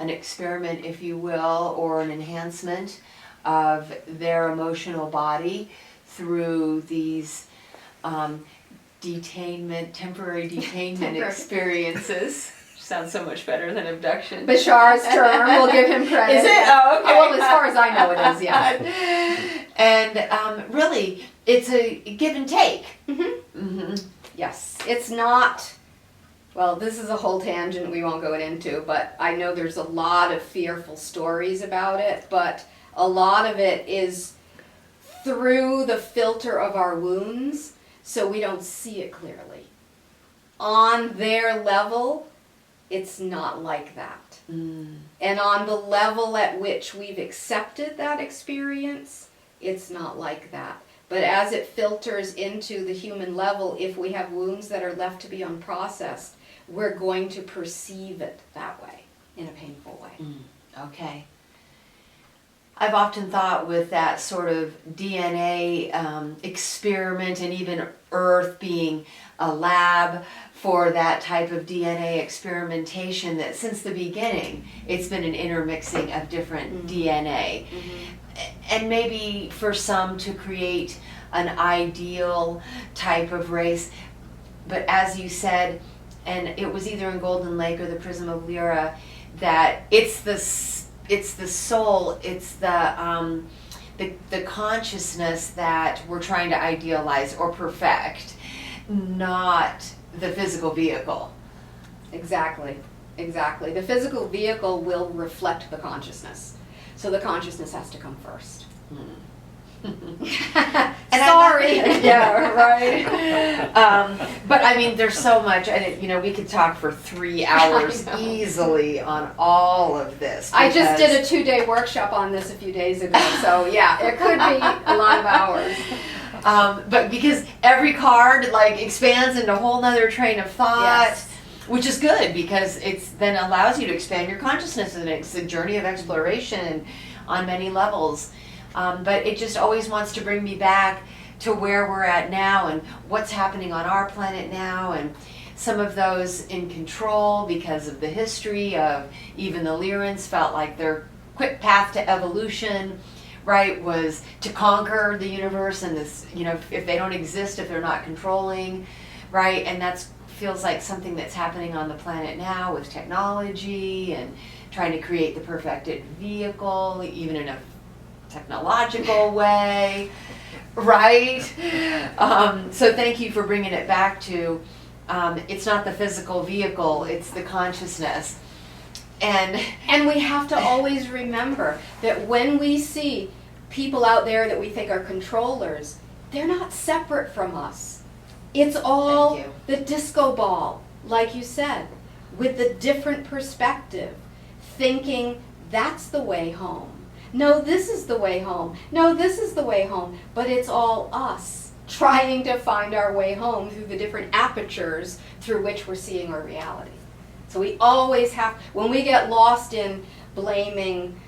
an experiment, if you will, or an enhancement of their emotional body through these temporary detainment experiences. Sounds so much better than abduction. Bashar's term, we'll give him credit. Is it? Oh, okay. Well, as far as I know it is, yeah. And really, it's a give and take. Yes, it's not, well, this is a whole tangent we won't go into, but I know there's a lot of fearful stories about it, but a lot of it is through the filter of our wounds, so we don't see it clearly. On their level, it's not like that. And on the level at which we've accepted that experience, it's not like that. But as it filters into the human level, if we have wounds that are left to be unprocessed, we're going to perceive it that way, in a painful way. Okay. I've often thought with that sort of DNA experiment, and even Earth being a lab for that type of DNA experimentation, that since the beginning it's been an intermixing of different DNA. And maybe for some to create an ideal type of race. But as you said, and it was either in Golden Lake or the Prism of Lyra, that it's the soul, it's the consciousness that we're trying to idealize or perfect, not the physical vehicle. Exactly. The physical vehicle will reflect the consciousness. So the consciousness has to come first. Sorry. Yeah, right. But I mean, there's so much, and we could talk for 3 hours easily on all of this. I just did a 2-day workshop on this a few days ago, so yeah, it could be a lot of hours. But because every card expands into a whole nother train of thought. Yes. Which is good, because it's then allows you to expand your consciousness, and it's a journey of exploration on many levels. But it just always wants to bring me back to where we're at now and what's happening on our planet now, and some of those in control because of the history of even the Lyrans felt like their quick path to evolution, right, was to conquer the universe, and this, if they don't exist, if they're not controlling, right, and that's feels like something that's happening on the planet now with technology and trying to create the perfected vehicle, even in a technological way, right? So thank you for bringing it back to, it's not the physical vehicle, it's the consciousness. And we have to always remember that when we see people out there that we think are controllers, they're not separate from us. It's all the disco ball, like you said, with the different perspective, thinking that's the way home. No, this is the way home. No, this is the way home. But it's all us trying to find our way home through the different apertures through which we're seeing our reality. So we always have, when we get lost in blaming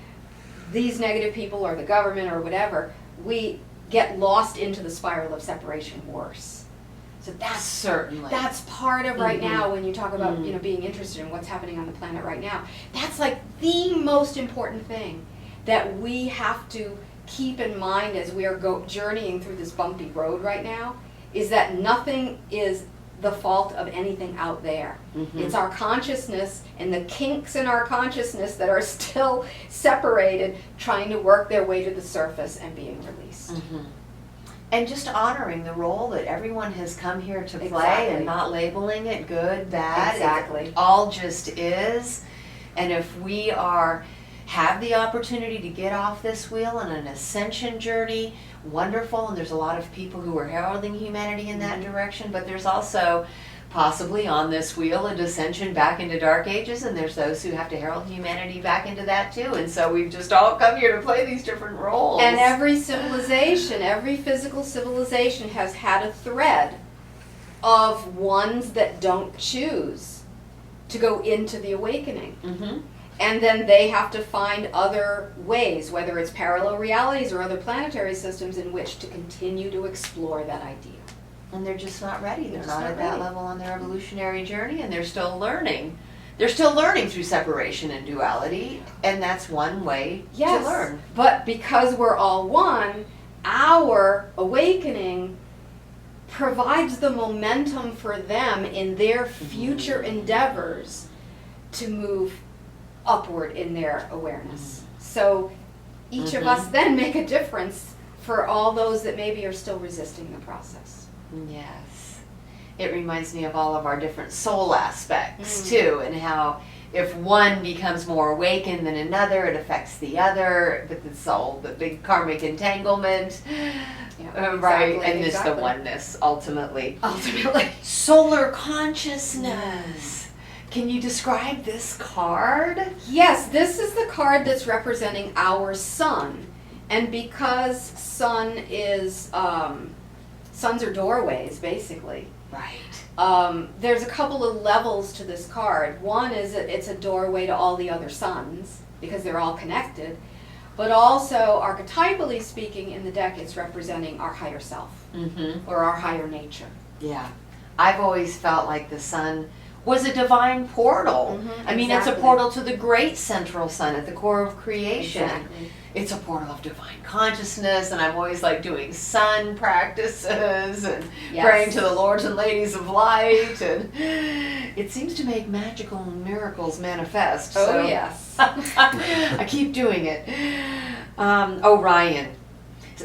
these negative people or the government or whatever, we get lost into the spiral of separation worse. So that's part of right now when you talk about being interested in what's happening on the planet right now. That's like the most important thing that we have to keep in mind as we are journeying through this bumpy road right now, is that nothing is the fault of anything out there. It's our consciousness and the kinks in our consciousness that are still separated, trying to work their way to the surface and being released. And just honoring the role that everyone has come here to play, and not labeling it good, bad. Exactly. It all just is. And if we have the opportunity to get off this wheel on an ascension journey, wonderful. And there's a lot of people who are heralding humanity in that direction, but there's also possibly on this wheel a descension back into dark ages, and there's those who have to herald humanity back into that too. And so we've just all come here to play these different roles. And every civilization, every physical civilization has had a thread of ones that don't choose to go into the awakening. And then they have to find other ways, whether it's parallel realities or other planetary systems, in which to continue to explore that idea. And they're just not ready. They're not at that level on their evolutionary journey, and they're still learning. They're still learning through separation and duality, and that's one way to learn. But because we're all one, our awakening provides the momentum for them in their future endeavors to move upward in their awareness. So each of us then make a difference for all those that maybe are still resisting the process. Yes. It reminds me of all of our different soul aspects too, and how if one becomes more awakened than another, it affects the other, but the soul, the big karmic entanglement, right? And this the oneness, ultimately. Solar consciousness. Can you describe this card? Yes, this is the card that's representing our sun. And because sun is, suns are doorways, basically. Right. There's a couple of levels to this card. One is that it's a doorway to all the other suns, because they're all connected. but also archetypally speaking in the deck, it's representing our higher self Mm-hmm. or our higher nature. Yeah. I've always felt like the sun was a divine portal. Mhm, I mean, it's a exactly. portal to the great central sun at the core of creation. Exactly. It's a portal of divine consciousness, and I'm always like doing sun practices and Yes. praying to the lords and ladies of light, and it seems to make magical miracles manifest. Oh, so yes. I keep doing it. Orion.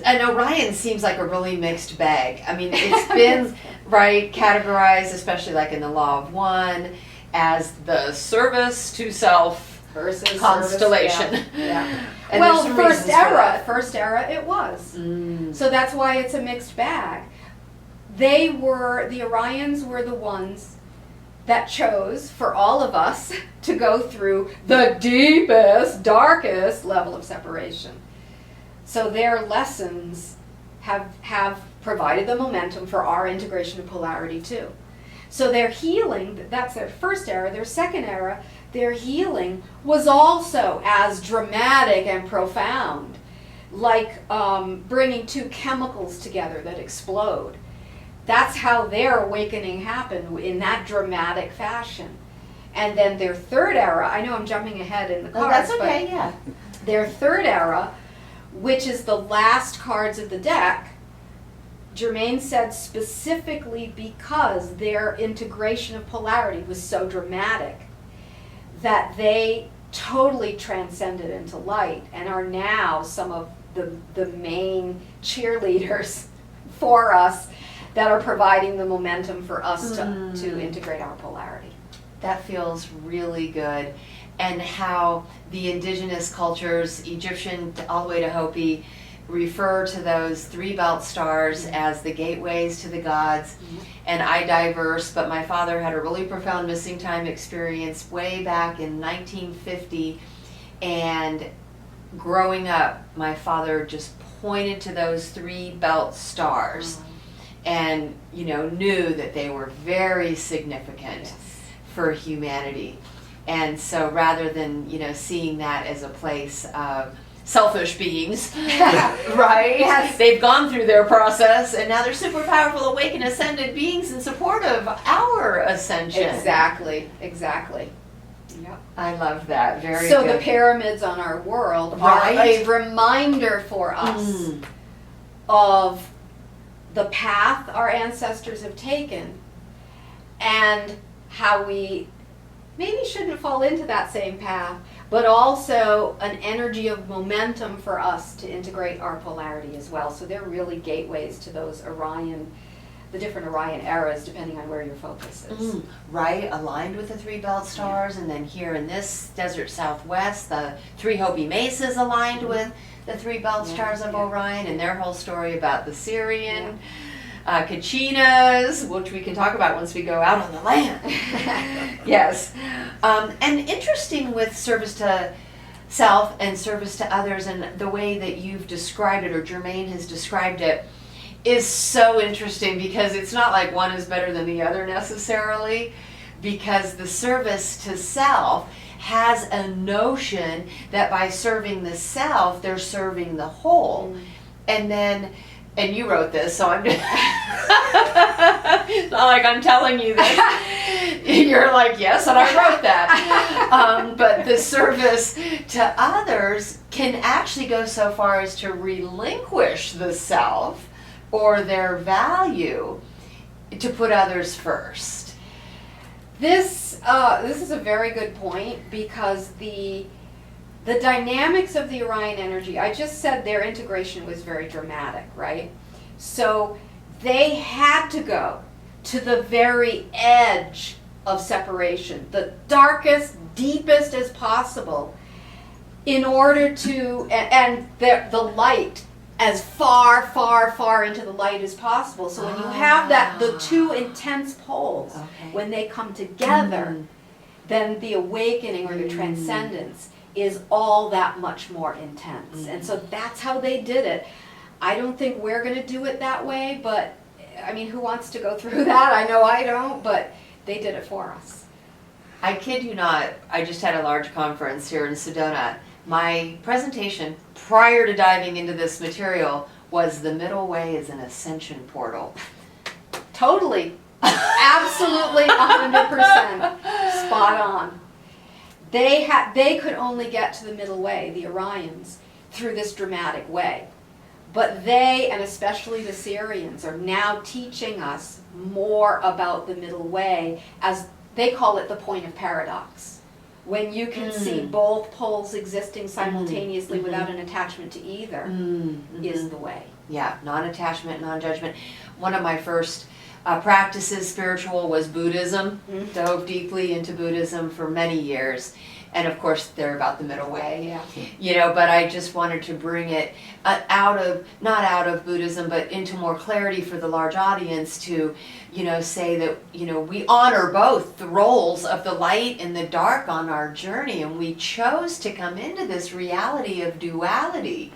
And Orion seems like a really mixed bag. I mean, it's been categorized, especially like in the Law of One, as the service to self Versus constellation. service, yeah. And Well, there's some first reasons for era it was. that. So that's why it's a mixed bag. The Orions were the ones that chose for all of us to go through the deepest, darkest level of separation. So their lessons have provided the momentum for our integration of polarity too. So their healing, that's their first era. Their second era, their healing was also as dramatic and profound, like bringing two chemicals together that explode. That's how their awakening happened, in that dramatic fashion. And then their third era, I know I'm jumping ahead in the cards, Oh, that's okay, yeah. but their third era, which is the last cards of the deck, Germaine said specifically because their integration of polarity was so dramatic that they totally transcended into light and are now some of the main cheerleaders for us that are providing the momentum for us to integrate our polarity. That feels really good. And how the indigenous cultures, Egyptian all the way to Hopi, refer to those three belt stars as the gateways to the gods. And I diverse, but my father had a really profound missing time experience way back in 1950. And growing up, my father just pointed to those three belt stars and, knew that they were very significant for humanity. And so rather than, seeing that as a place of selfish beings, right? Yes. They've gone through their process and now they're super powerful, awakened, ascended beings in support of our ascension. Exactly. Yep. I love that. Very So good. the pyramids on our world Right. are a reminder for us of the path our ancestors have taken and how we maybe shouldn't fall into that same path, but also an energy of momentum for us to integrate our polarity as well. So they're really gateways to those the different Orion eras, depending on where your focus is. Right, aligned with the three belt stars, and then here in this desert southwest, the three Hopi mesas aligned with the three belt stars of Orion, and their whole story about the Syrian Kachinas, which we can talk about once we go out on the land. Yes. And interesting with service to self and service to others, and the way that you've described it, or Germaine has described it, is so interesting because it's not like one is better than the other necessarily, because the service to self has a notion that by serving the self, they're serving the whole. And you wrote this, so I'm just it's not like I'm telling you this. You're like, yes, and I wrote that. But the service to others can actually go so far as to relinquish the self or their value to put others first. This is a very good point, because the dynamics of the Orion energy, I just said their integration was very dramatic, right? So they had to go to the very edge of separation, the darkest, deepest as possible, in order to, and the light, as far, far, far into the light as possible. So when you have the two intense poles, when they come together, then the awakening or the transcendence is all that much more intense. And so that's how they did it. I don't think we're going to do it that way, but I mean, who wants to go through that? I know I don't, but they did it for us. I kid you not, I just had a large conference here in Sedona my presentation prior to diving into this material was the middle way is an ascension portal. Totally. Absolutely 100% spot on. They could only get to the middle way, the Orions, through this dramatic way. But they, and especially the Sirians, are now teaching us more about the middle way, as they call it the point of paradox. When you can see both poles existing simultaneously without an attachment to either is the way. Yeah, non-attachment, non-judgment. One of my first practices, spiritual, was Buddhism. Dove deeply into Buddhism for many years. And of course, they're about the middle way. Yeah. You know, but I just wanted to bring it not out of Buddhism, but into more clarity for the large audience to, you know, say that, you know, we honor both the roles of the light and the dark on our journey, and we chose to come into this reality of duality.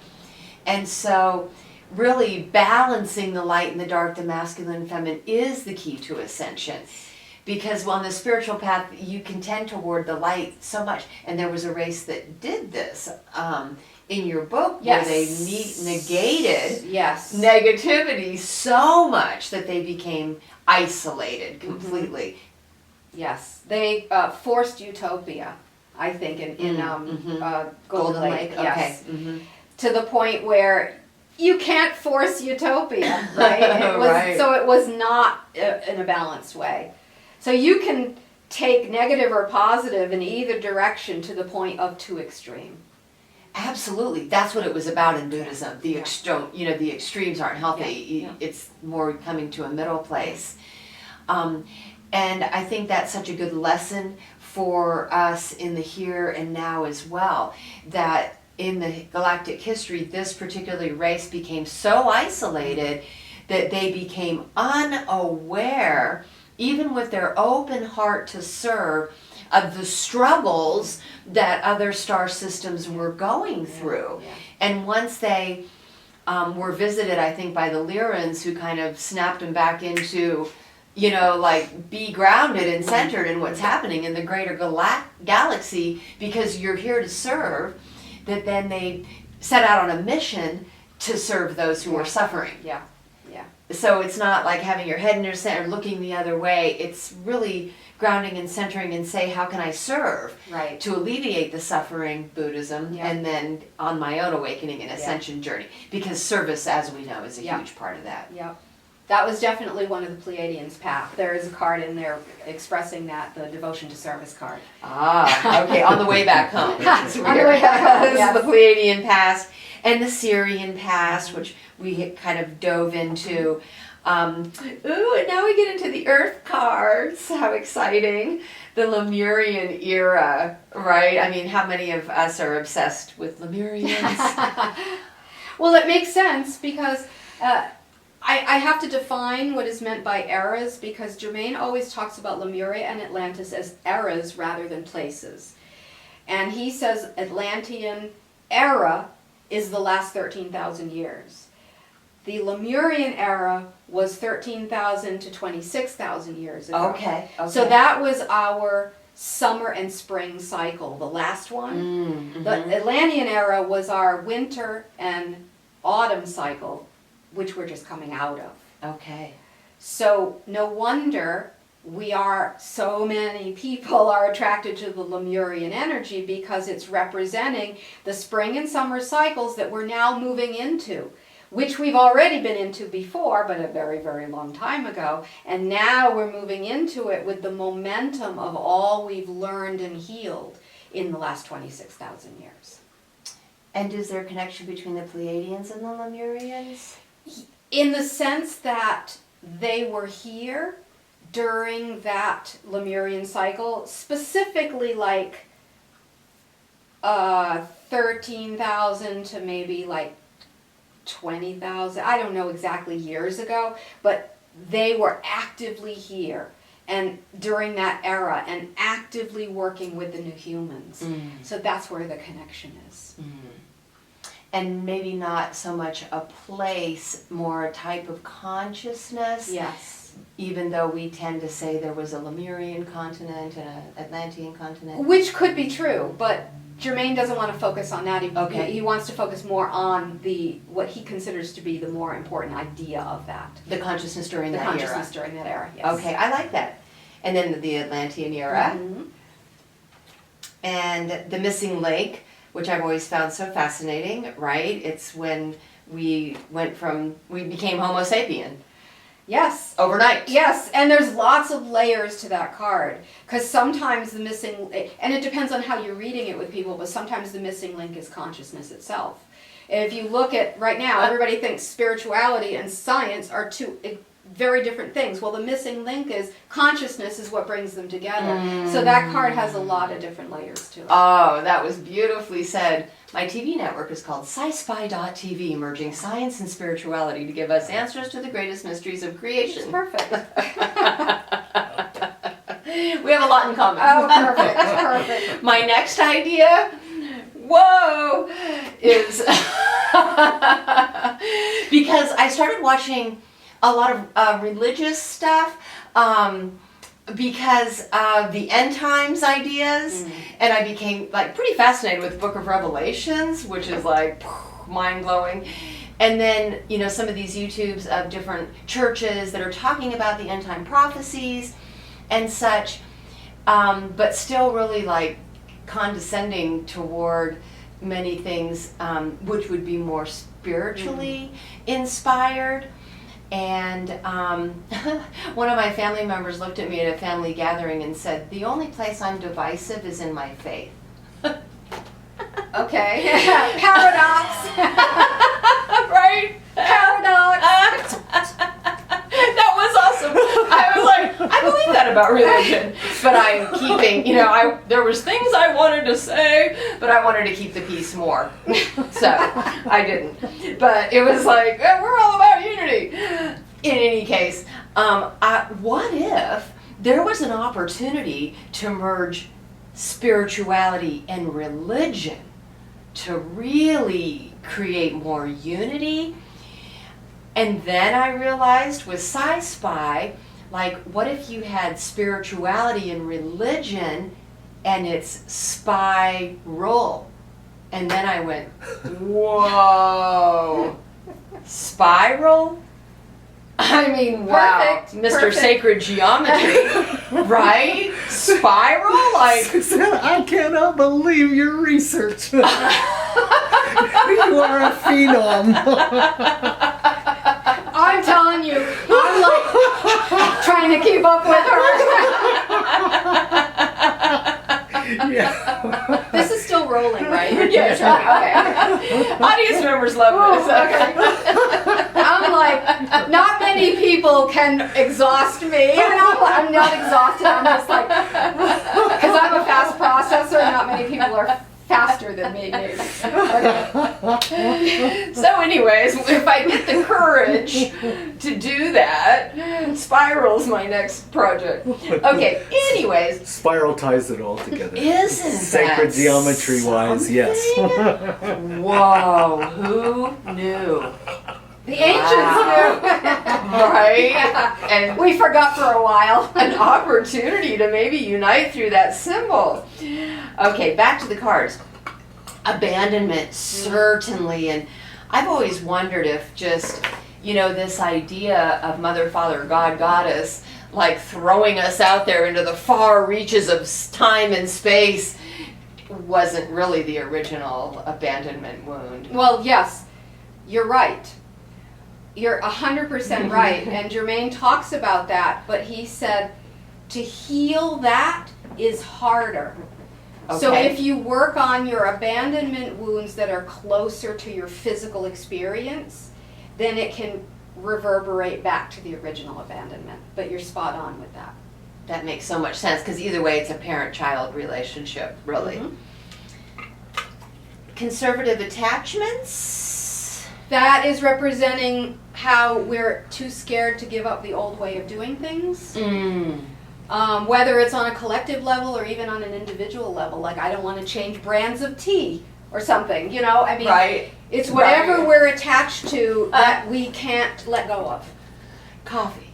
And so really balancing the light and the dark, the masculine and feminine, is the key to ascension. Because on the spiritual path, you can tend toward the light so much. And there was a race that did this in your book, where they negated negativity so much that they became isolated completely. Yes, they forced utopia, I think, in Golden Lake. Yes, to the point where you can't force utopia, right? Right. So it was not in a balanced way. So you can take negative or positive in either direction to the point of too extreme. Absolutely, that's what it was about in Buddhism. The the extremes aren't healthy. It's more coming to a middle place. And I think that's such a good lesson for us in the here and now as well, that in the galactic history, this particular race became so isolated that they became unaware, even with their open heart to serve, of the struggles that other star systems were going through. And once they were visited, I think, by the Lyrans, who kind of snapped them back into, you know, like, be grounded and centered in what's happening in the greater galaxy, because you're here to serve, that then they set out on a mission to serve those who are suffering. So it's not like having your head in your center, looking the other way. It's really grounding and centering and say, how can I serve to alleviate the suffering, Buddhism, and then on my own awakening and ascension journey. Because service, as we know, is a huge part of that. That was definitely one of the Pleiadians' path. There is a card in there expressing that, the devotion to service card. Ah, okay, on the way back home. That's weird. On the way back home, This is the Pleiadian past and the Sirian past, which we kind of dove into. And now we get into the Earth cards. How exciting. The Lemurian era, right? I mean, how many of us are obsessed with Lemurians? Well, it makes sense because I have to define what is meant by eras, because Germain always talks about Lemuria and Atlantis as eras rather than places. And he says Atlantean era is the last 13,000 years. The Lemurian era was 13,000 to 26,000 years ago. Okay. So that was our summer and spring cycle, the last one. The Atlantean era was our winter and autumn cycle, which we're just coming out of. Okay. So no wonder so many people are attracted to the Lemurian energy, because it's representing the spring and summer cycles that we're now moving into, which we've already been into before, but a very, very long time ago. And now we're moving into it with the momentum of all we've learned and healed in the last 26,000 years. And is there a connection between the Pleiadians and the Lemurians? In the sense that they were here during that Lemurian cycle, specifically like 13,000 to maybe like 20,000, I don't know exactly years ago, but they were actively here and during that era and actively working with the new humans. So that's where the connection is. And maybe not so much a place, more a type of consciousness. Yes. Even though we tend to say there was a Lemurian continent and an Atlantean continent. Which could be true, but Jermaine doesn't want to focus on that. Okay. He wants to focus more on what he considers to be the more important idea of that. The consciousness during The that consciousness era. during that era, yes. Okay, I like that. And then the Atlantean era. Mhm. And the missing link, which I've always found so fascinating, right? It's when we became Homo sapien Yes. overnight. Yes, and there's lots of layers to that card. Because sometimes the missing, and it depends on how you're reading it with people, but sometimes the missing link is consciousness itself. And if you look at, right now, everybody thinks spirituality and science are two very different things. Well, the missing link is consciousness is what brings them together. So that card has a lot of different layers to it. Oh, that was beautifully said. My TV network is called Sci-Spi.tv, merging science and spirituality to give us answers to the greatest mysteries of It's creation. perfect. We have a lot in common. Oh, perfect, perfect. My next idea, whoa, is because I started watching a lot of religious stuff because of the end times ideas, and I became like pretty fascinated with the Book of Revelations, which is like mind-blowing. And then, you know, some of these YouTubes of different churches that are talking about the end time prophecies and such, but still really like condescending toward many things which would be more spiritually inspired. And one of my family members looked at me at a family gathering and said, "The only place I'm divisive is in my faith." Okay. Paradox. Right? Paradox. That was awesome. I was like, I believe that about religion, but I'm keeping, you know, there was things I wanted to say, but I wanted to keep the peace more. So I didn't. But it was like, we're all about unity. In any case, what if there was an opportunity to merge spirituality and religion to really create more unity? And then I realized with Sci-Spi, like, what if you had spirituality and religion and it's spiral? And then I went, whoa, spiral? I mean, wow, Perfect, Mr. perfect. Sacred Geometry, right? Spiral? Like, Susanna, I cannot believe your research. You are a phenom. I'm telling you, I'm like trying to keep up with her. Yeah. This is still rolling, right? Yes. Okay. Audience members love this. Okay. I'm like, not many people can exhaust me. And I'm not exhausted. I'm just like, because I'm a fast processor, not many people are faster than me, maybe. Okay. So anyways, if I get the courage to do that, Spiral's my next project. Okay, anyways. Spiral ties it all together. Isn't Sacred that geometry wise, yes. Whoa, who knew? The ancients knew. Right? Yeah. And We forgot for a while. an opportunity to maybe unite through that symbol. Okay, back to the cards. Abandonment, certainly. And I've always wondered if just, you know, this idea of Mother, Father, God, Goddess, like throwing us out there into the far reaches of time and space wasn't really the original abandonment wound. Well, yes, you're right. You're 100% right. And Jermaine talks about that, but he said to heal that is harder. So Okay. if you work on your abandonment wounds that are closer to your physical experience, then it can reverberate back to the original abandonment. But you're spot on with that. That makes so much sense because either way it's a parent-child relationship, really. Mhm. Conservative attachments? That is representing how we're too scared to give up the old way of doing things. Whether it's on a collective level or even on an individual level, like I don't want to change brands of tea or something, you know? I mean, Right. it's whatever Right. we're attached to that we can't let go of. Coffee.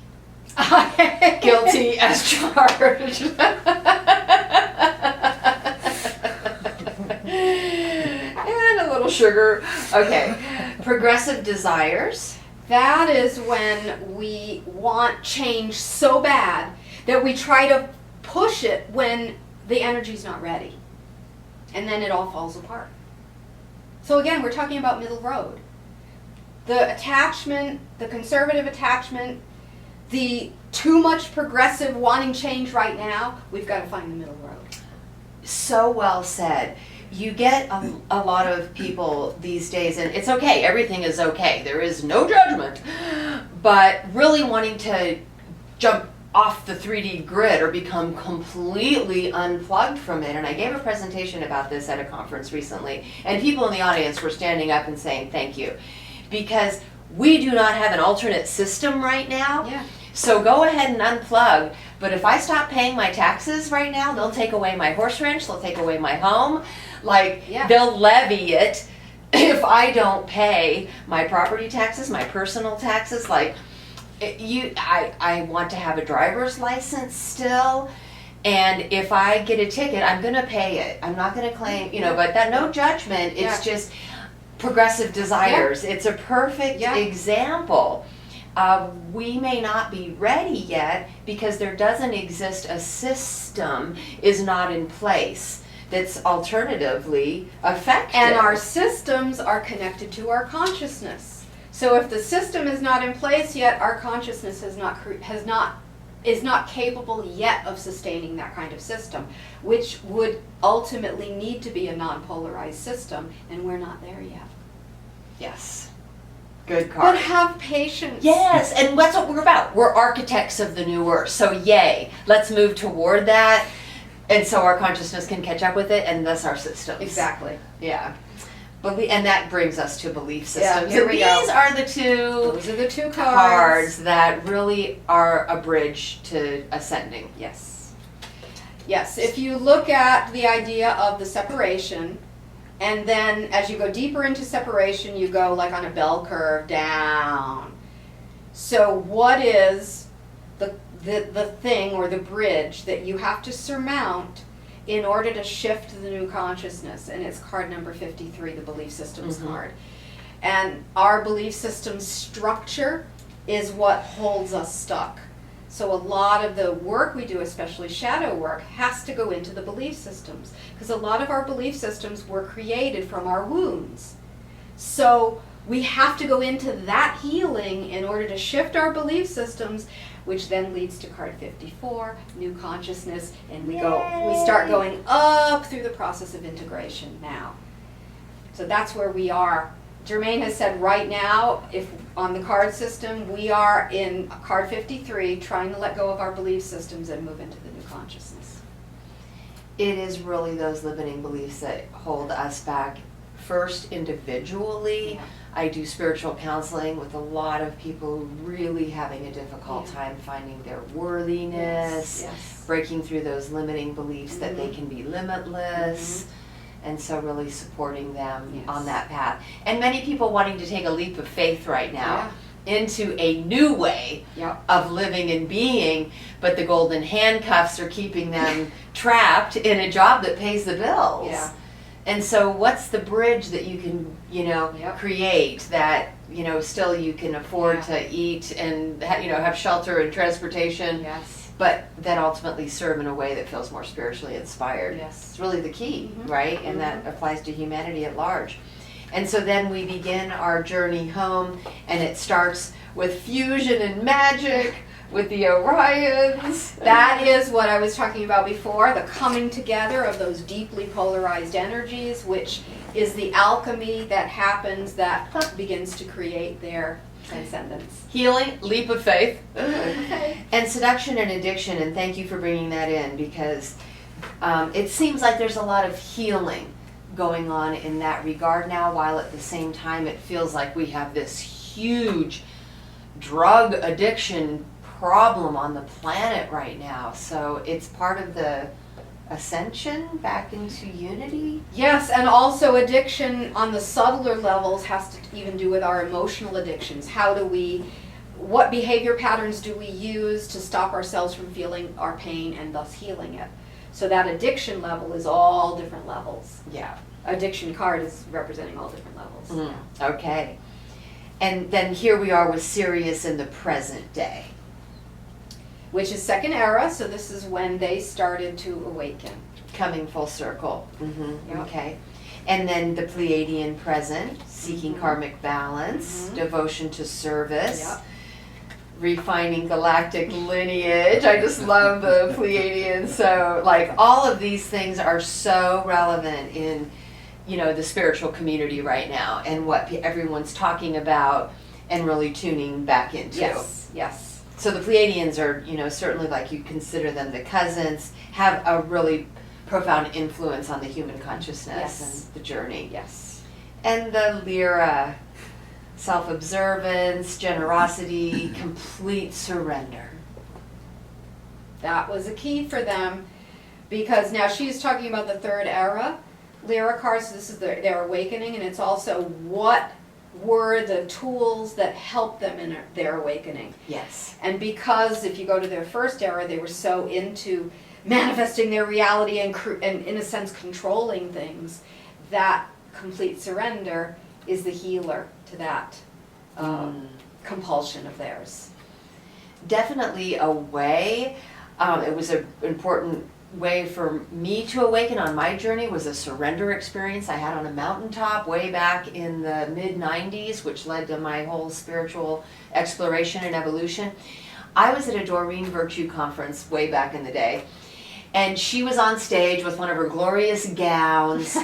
Guilty as charged. sugar. Okay. Progressive desires. That is when we want change so bad that we try to push it when the energy's not ready. And then it all falls apart. So again, we're talking about middle road. The attachment, the conservative attachment, the too much progressive wanting change right now, we've got to find the middle road. So well said. You get a lot of people these days, and it's okay, everything is okay, there is no judgment, but really wanting to jump off the 3D grid or become completely unplugged from it. And I gave a presentation about this at a conference recently, and people in the audience were standing up and saying thank you, because we do not have an alternate system right now. Yeah. So go ahead and unplug, but if I stop paying my taxes right now, they'll take away my horse ranch, they'll take away my home, like they'll levy it if I don't pay my property taxes, my personal taxes. Like I want to have a driver's license still, and if I get a ticket, I'm gonna pay it. I'm not gonna claim, but that no judgment, it's just progressive desires. It's a perfect example. We may not be ready yet because there doesn't exist a system is not in place that's alternatively effective. And our systems are connected to our consciousness. So if the system is not in place yet, our consciousness is not capable yet of sustaining that kind of system, which would ultimately need to be a non-polarized system, and we're not there yet. Yes. Good card. But have patience. Yes, and that's what we're about. We're architects of the new earth. So yay, let's move toward that, and so our consciousness can catch up with it, and thus our systems. Exactly. Yeah. And that brings us to belief systems. Yeah, here we go. These are the two Those are the two cards that really are a bridge to ascending. Yes. Yes, if you look at the idea of the separation, and then as you go deeper into separation, you go like on a bell curve down. So what is the thing or the bridge that you have to surmount in order to shift the new consciousness? And it's card number 53, the belief systems card. And our belief system structure is what holds us stuck. So a lot of the work we do, especially shadow work, has to go into the belief systems, because a lot of our belief systems were created from our wounds. So we have to go into that healing in order to shift our belief systems, which then leads to card 54, new consciousness, and we start going up through the process of integration now. So that's where we are. Jermaine has said right now, if on the card system, we are in card 53, trying to let go of our belief systems and move into the new consciousness. It is really those limiting beliefs that hold us back. First, individually, I do spiritual counseling with a lot of people really having a difficult time finding their worthiness, breaking through those limiting beliefs that they can be limitless. And so really supporting them on that path. And many people wanting to take a leap of faith right now into a new way of living and being, but the golden handcuffs are keeping them trapped in a job that pays the bills. And so what's the bridge that you can, create that, still you can afford to eat and, have shelter and transportation, but that ultimately serve in a way that feels more spiritually inspired. It's really the key, right? And that applies to humanity at large. And so then we begin our journey home, and it starts with fusion and magic, with the Orions. That is what I was talking about before, the coming together of those deeply polarized energies, which is the alchemy that happens that begins to create their transcendence. Healing, leap of faith, and seduction and addiction, and thank you for bringing that in, because it seems like there's a lot of healing going on in that regard now, while at the same time it feels like we have this huge drug addiction problem on the planet right now. So it's part of the ascension back into unity. Yes, and also addiction on the subtler levels has to even do with our emotional addictions. What behavior patterns do we use to stop ourselves from feeling our pain and thus healing it? So that addiction level is all different levels. Yeah. Addiction card is representing all different levels. Okay. And then here we are with Sirius in the present day. Which is second era, so this is when they started to awaken. Coming full circle. Yep. Okay. And then the Pleiadian present, seeking karmic balance, devotion to service, Yep. refining galactic lineage. I just love the Pleiadian. So, like, all of these things are so relevant in, you know, the spiritual community right now, and what everyone's talking about and really tuning back into. Yes, yes. So the Pleiadians are, you know, certainly, like, you consider them the cousins, have a really profound influence on the human consciousness Yes. and the journey. Yes. And the Lyra, self-observance, generosity, complete surrender. That was a key for them, because now she's talking about the third era Lyra cards. So this is their awakening, and it's also what were the tools that helped them in their awakening. Yes. And because if you go to their first era, they were so into manifesting their reality and in a sense controlling things, that complete surrender is the healer to that compulsion of theirs. Definitely a way. It was an important way for me to awaken on my journey, was a surrender experience I had on a mountaintop way back in the mid-90s, which led to my whole spiritual exploration and evolution. I was at a Doreen Virtue conference way back in the day, and she was on stage with one of her glorious gowns,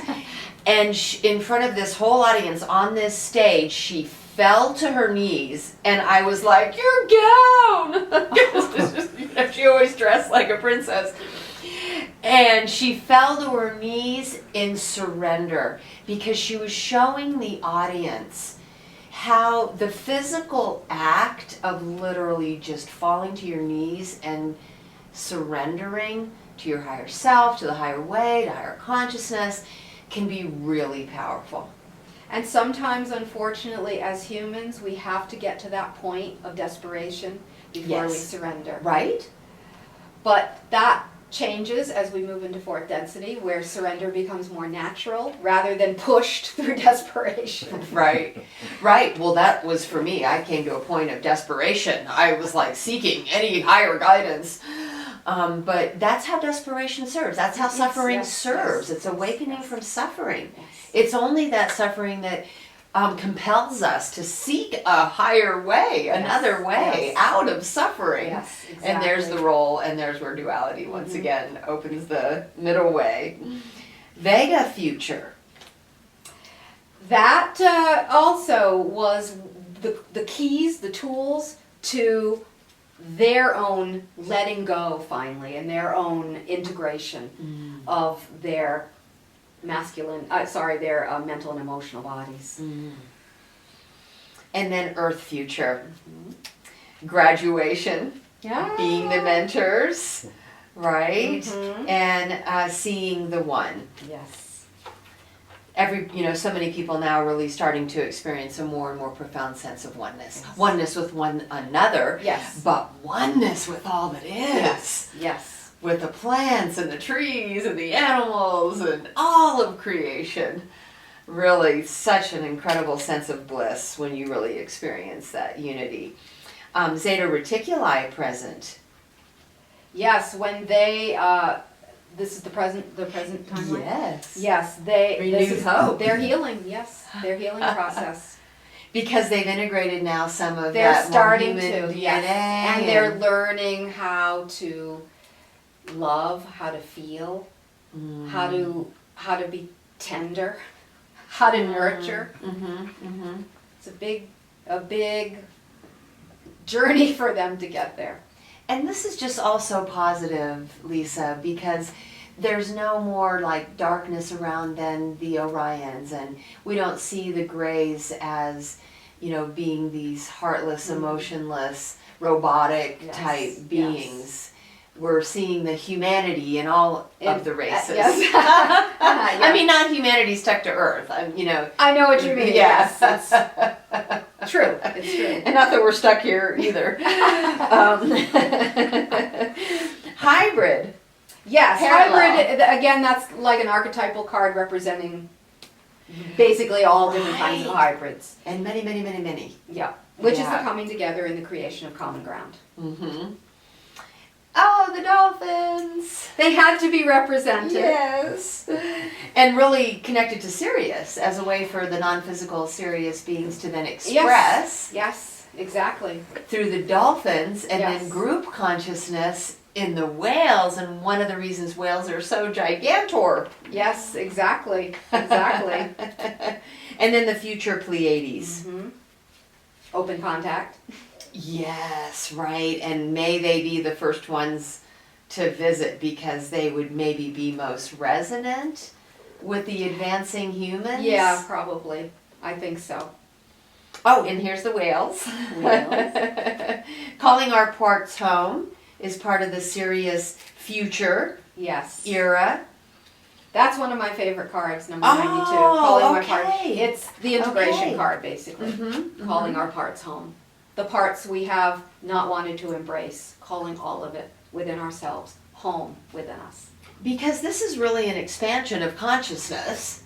and in front of this whole audience on this stage, she fell to her knees, and I was like, "Your gown!" You know, she always dressed like a princess. And she fell to her knees in surrender, because she was showing the audience how the physical act of literally just falling to your knees and surrendering to your higher self, to the higher way, to higher consciousness, can be really powerful. And sometimes, unfortunately, as humans, we have to get to that point of desperation before we surrender. Right? But that changes as we move into fourth density, where surrender becomes more natural rather than pushed through desperation. Right, right. Well, that was for me. I came to a point of desperation. I was like seeking any higher guidance. But that's how desperation serves. That's how suffering serves. It's awakening from suffering. It's only that suffering that compels us to seek a higher way, another way out of suffering. Yes, exactly. And there's the role, and there's where duality once again opens the middle way. Vega future. That also was the keys, the tools to their own letting go finally, and their own integration of their their mental and emotional bodies. And then Earth future. Graduation. Yeah. Being the mentors, right? And seeing the one. Yes. So many people now are really starting to experience a more and more profound sense of oneness. Yes. Oneness with one another. Yes. But oneness with all that is. Yes. Yes. With the plants and the trees and the animals and all of creation. Really such an incredible sense of bliss when you really experience that unity. Zeta Reticuli present. Yes, when they, this is the present timeline? Yes. Yes, Renewed hope. Their healing, yes, their healing process. Because they've integrated now some of They're that starting more human to, DNA. yes. And they're learning how to love, how to feel, how to be tender, how to nurture. It's a big journey for them to get there. And this is just also positive, Lyssa, because there's no more like darkness around than the Orions, and we don't see the Greys as, being these heartless, emotionless, robotic type beings. We're seeing the humanity in all of the races. Yes. I mean, not humanity's stuck to Earth. I know what you mean. Yes. It's true. It's true. And not that we're stuck here either. Hybrid. Yes, Parallel. hybrid, again, that's like an archetypal card representing basically all different kinds of Right. hybrids. And many, many, many, many. Yeah. Which is the Yeah. coming together and the creation of common ground. Mm-hmm. Oh, the dolphins. They had to be represented. Yes. And really connected to Sirius as a way for the non-physical Sirius beings to then express Yes, exactly. through the dolphins, and Yes. then group consciousness in the whales. And one of the reasons whales are so gigantor. Yes, exactly. Exactly. And then the future Pleiades. hmm Open contact. Yes, right. And may they be the first ones to visit because they would maybe be most resonant with the advancing humans. Yeah, probably. I think so. Oh, and here's the whales. Whales. Calling our parts home is part of the Sirius future Yes. era. That's one of my favorite cards, number Oh, 92. Calling my part. okay. It's the integration Okay. card, basically. Mm-hmm. Calling our parts home. The parts we have not wanted to embrace, calling all of it within ourselves home within us. Because this is really an expansion of consciousness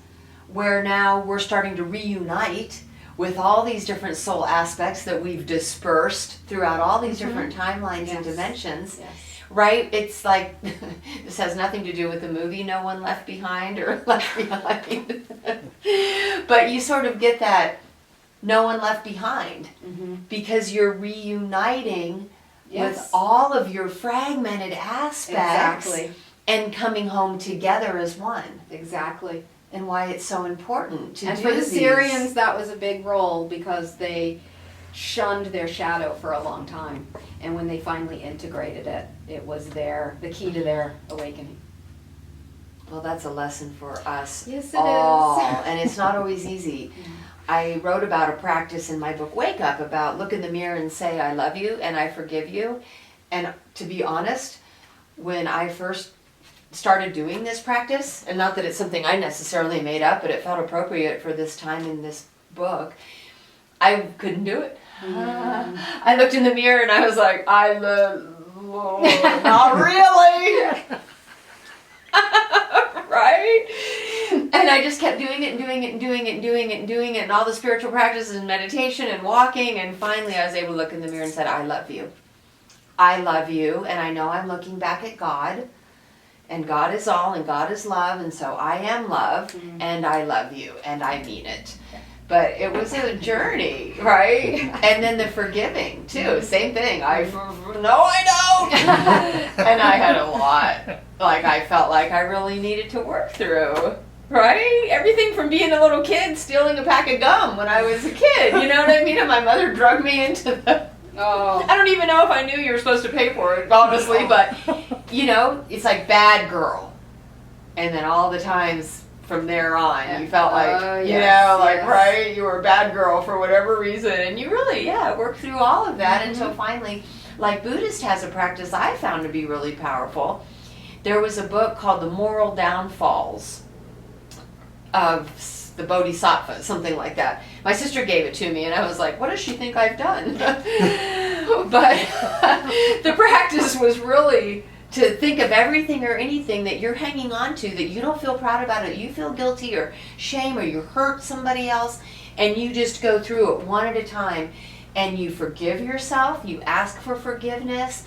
where now we're starting to reunite with all these different soul aspects that we've dispersed throughout all these different timelines and Yes. dimensions. Yes. Right? It's like, this has nothing to do with the movie No One Left Behind or Left Behind. But you sort of get that no one left behind Mm-hmm. because you're reuniting Yes. with all of your fragmented aspects Exactly. and coming home together as one. Exactly. And why it's so important to And do for the these. Syrians, that was a big role because they shunned their shadow for a long time. And when they finally integrated it, it was the key to their awakening. Well, that's a lesson for us Yes, it all. is. And it's not always easy. I wrote about a practice in my book, Wake Up, about look in the mirror and say, I love you and I forgive you. And to be honest, when I first started doing this practice, and not that it's something I necessarily made up, but it felt appropriate for this time in this book, I couldn't do it. I looked in the mirror and I was like, I love, not really. Right? And I just kept doing it and doing it and doing it and doing it and doing it and all the spiritual practices and meditation and walking, and finally I was able to look in the mirror and said, I love you. I love you, and I know I'm looking back at God, and God is all and God is love, and so I am love, and I love you, and I mean it. But it was a journey, right? And then the forgiving too, same thing. No, I don't. And I had a lot. Like I felt like I really needed to work through, right? Everything from being a little kid stealing a pack of gum when I was a kid, you know what I mean? And my mother drugged me into the. Oh. I don't even know if I knew you were supposed to pay for it, honestly, but you know, it's like bad girl. And then all the times from there on, you felt like, you know, like, right, you were a bad girl for whatever reason. And you really, worked through all of that until finally, like Buddhist has a practice I found to be really powerful. There was a book called The Moral Downfalls of the Bodhisattva, something like that. My sister gave it to me and I was like, what does she think I've done? But the practice was really to think of everything or anything that you're hanging on to that you don't feel proud about, it, you feel guilty or shame or you hurt somebody else, and you just go through it one at a time and you forgive yourself, you ask for forgiveness,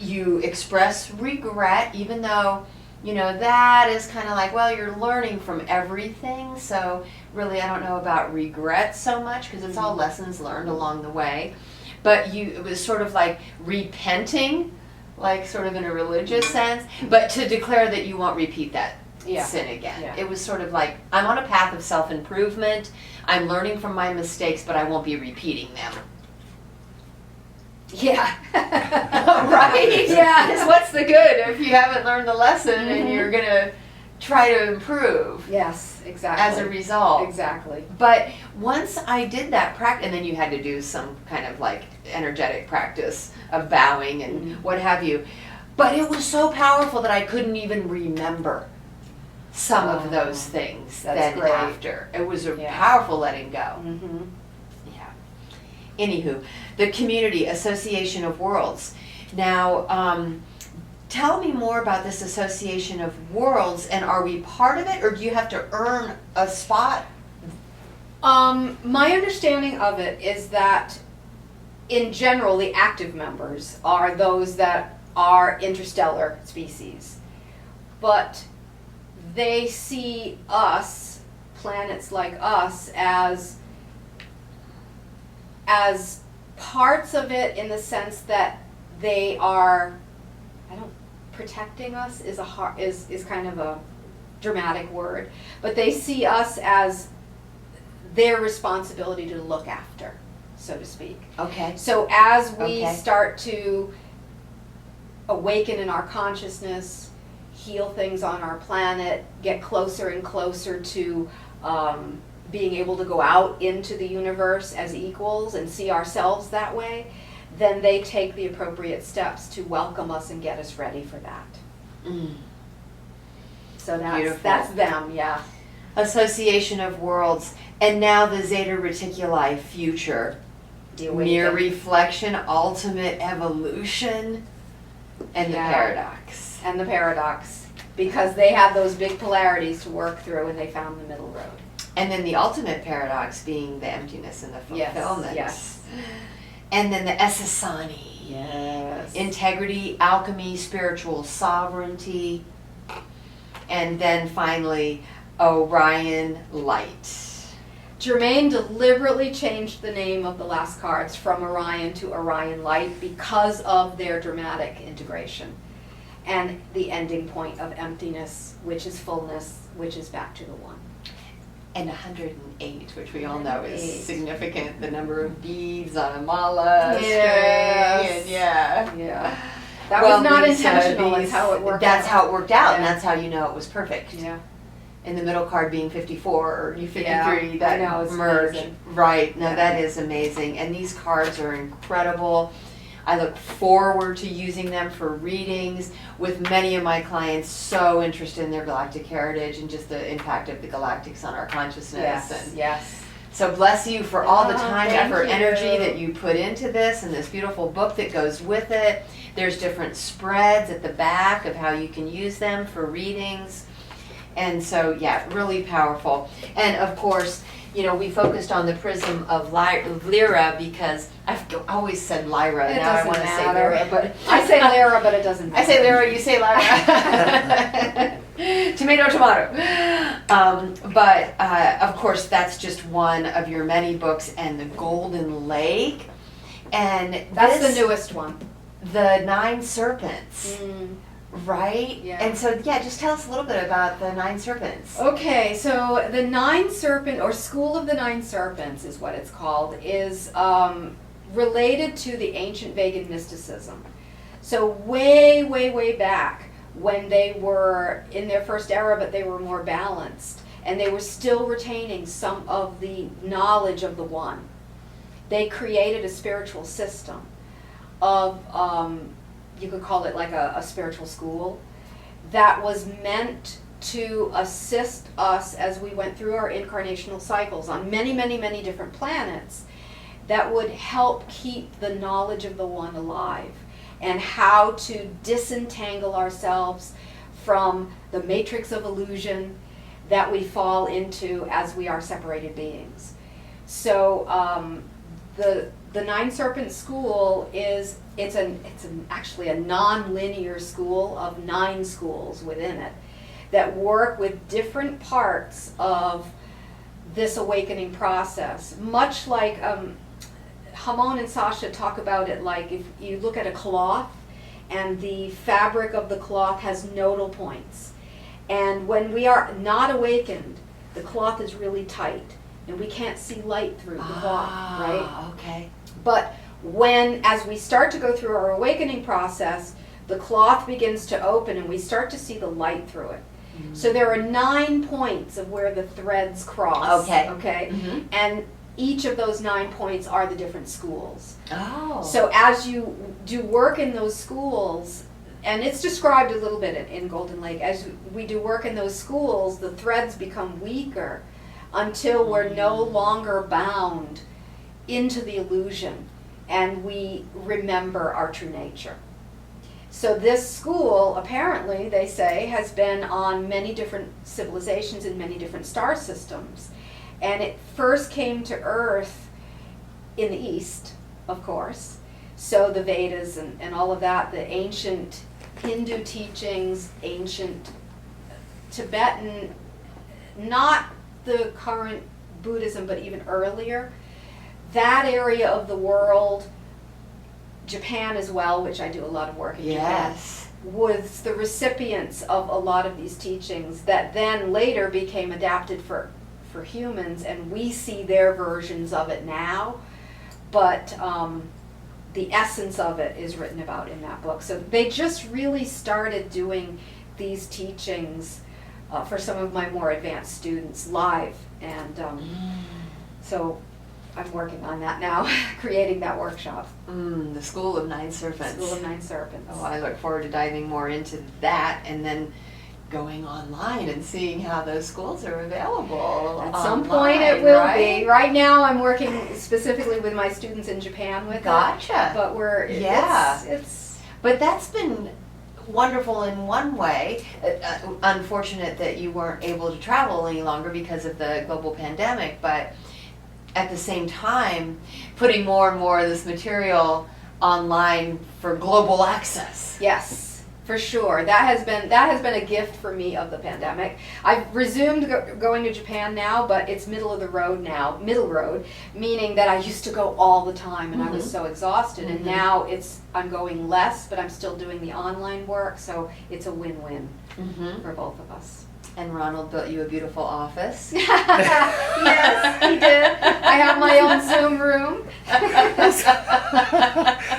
you express regret, even though, you know, that is kind of like, well, you're learning from everything, so really I don't know about regret so much because it's all lessons learned along the way. But it was sort of like repenting, like sort of in a religious sense, but to declare that you won't repeat that sin again. Yeah. It was sort of like, I'm on a path of self-improvement, I'm learning from my mistakes, but I won't be repeating them. Yeah. Right? Yeah. Because what's the good if you haven't learned the lesson and you're going to try to improve Yes, exactly. as a result? Exactly. But once I did that practice, and then you had to do some kind of like energetic practice of bowing and what have you. But it was so powerful that I couldn't even remember some of those things That's then great. after. It was a Yeah. powerful letting go. Mm-hmm. Yeah. Anywho, the Community Association of Worlds. Now, tell me more about this association of worlds, and are we part of it, or do you have to earn a spot? My understanding of it is that, in general, the active members are those that are interstellar species. But they see us, planets like us, as parts of it, in the sense that they are, protecting us is kind of a dramatic word, but they see us as their responsibility to look after, so to speak. Okay. So as we Okay. start to awaken in our consciousness, heal things on our planet, get closer and closer to being able to go out into the universe as equals and see ourselves that way, then they take the appropriate steps to welcome us and get us ready for that. Mm. So Beautiful. that's them, yeah. Association of worlds, and now the Zeta Reticuli future. The Mere awaken. reflection, ultimate evolution, and the Yeah. paradox. And the paradox, because they had those big polarities to work through and they found the middle road. And then the ultimate paradox being the emptiness and the Yes, fulfillment. yes. And then the Esasani. Yes. Integrity, alchemy, spiritual sovereignty. And then finally, Orion Light. Germain deliberately changed the name of the last cards from Orion to Orion Light because of their dramatic integration and the ending point of emptiness, which is fullness, which is back to the one. And 108, which we all know is 108. significant. The number of beads on a mala Yes. string. And yeah. Yeah. That was not Lisa, intentional, it's how it worked That's out. how it worked out, and Yeah. that's how you know it was perfect. Yeah. And the middle card being 54 or 53, Yeah, that I know, it's merged. amazing. Right, no, Yeah. that is amazing. And these cards are incredible. I look forward to using them for readings with many of my clients so interested in their galactic heritage and just the impact of the galactics on our consciousness. Yes, And yes. so bless you for all the Oh, time, thank effort, you. energy that you put into this and this beautiful book that goes with it. There's different spreads at the back of how you can use them for readings. And so, yeah, really powerful. And of course, you know, we focused on the Prism of Lyra because I've always said Lyra. It Now I doesn't want to say matter. Lyra, but I say Lyra, but it doesn't matter. I say Lyra, you say Lyra. Tomato, tomato. But of course, that's just one of your many books, and the Golden Lake, and That's this- the newest one. the 9 Serpents, right? Yeah. And so, yeah, just tell us a little bit about the 9 Serpents. Okay, so the 9 Serpent, or School of the 9 Serpents is what it's called, is related to the ancient Vegan mysticism. So way, way, way back when they were in their first era, but they were more balanced, and they were still retaining some of the knowledge of the One. They created a spiritual system of, you could call it like a spiritual school, that was meant to assist us as we went through our incarnational cycles on many, many, many different planets, that would help keep the knowledge of the One alive and how to disentangle ourselves from the matrix of illusion that we fall into as we are separated beings. So the 9 Serpent School is actually a non-linear school of 9 schools within it that work with different parts of this awakening process. Much like Hamón and Sasha talk about it, like if you look at a cloth and the fabric of the cloth has nodal points. And when we are not awakened, the cloth is really tight and we can't see light through the cloth, right? Okay. But as we start to go through our awakening process, the cloth begins to open and we start to see the light through it. So there are 9 points of where the threads cross. Okay. Okay. Mhm. And each of those 9 points are the different schools. Oh. So as you do work in those schools, and it's described a little bit in Golden Lake, as we do work in those schools, the threads become weaker until we're no longer bound into the illusion and we remember our true nature. So this school, apparently, they say, has been on many different civilizations and many different star systems. And it first came to Earth in the East, of course. So the Vedas and all of that, the ancient Hindu teachings, ancient Tibetan, not the current Buddhism, but even earlier. That area of the world, Japan as well, which I do a lot of work in Japan, was the recipients of a lot of these teachings that then later became adapted for humans, and we see their versions of it now. But the essence of it is written about in that book. So they just really started doing these teachings for some of my more advanced students live. And so I'm working on that now, creating that workshop. The School of Nine Serpents. School of Nine Serpents. Oh, I look forward to diving more into that, and then going online and seeing how those schools are available. At some online, point it will right? be. Right now I'm working specifically with my students in Japan with Gotcha. it. But we're, it's But that's been wonderful in one way. Unfortunate that you weren't able to travel any longer because of the global pandemic, but at the same time, putting more and more of this material online for global access. yes, for sure. That has been a gift for me of the pandemic. I've resumed going to Japan now, but it's middle road, meaning that I used to go all the time and I was so exhausted, and now I'm going less, but I'm still doing the online work, so it's a win-win for both of us. And Ronald built you a beautiful office. Yes, he did. I have my own Zoom room.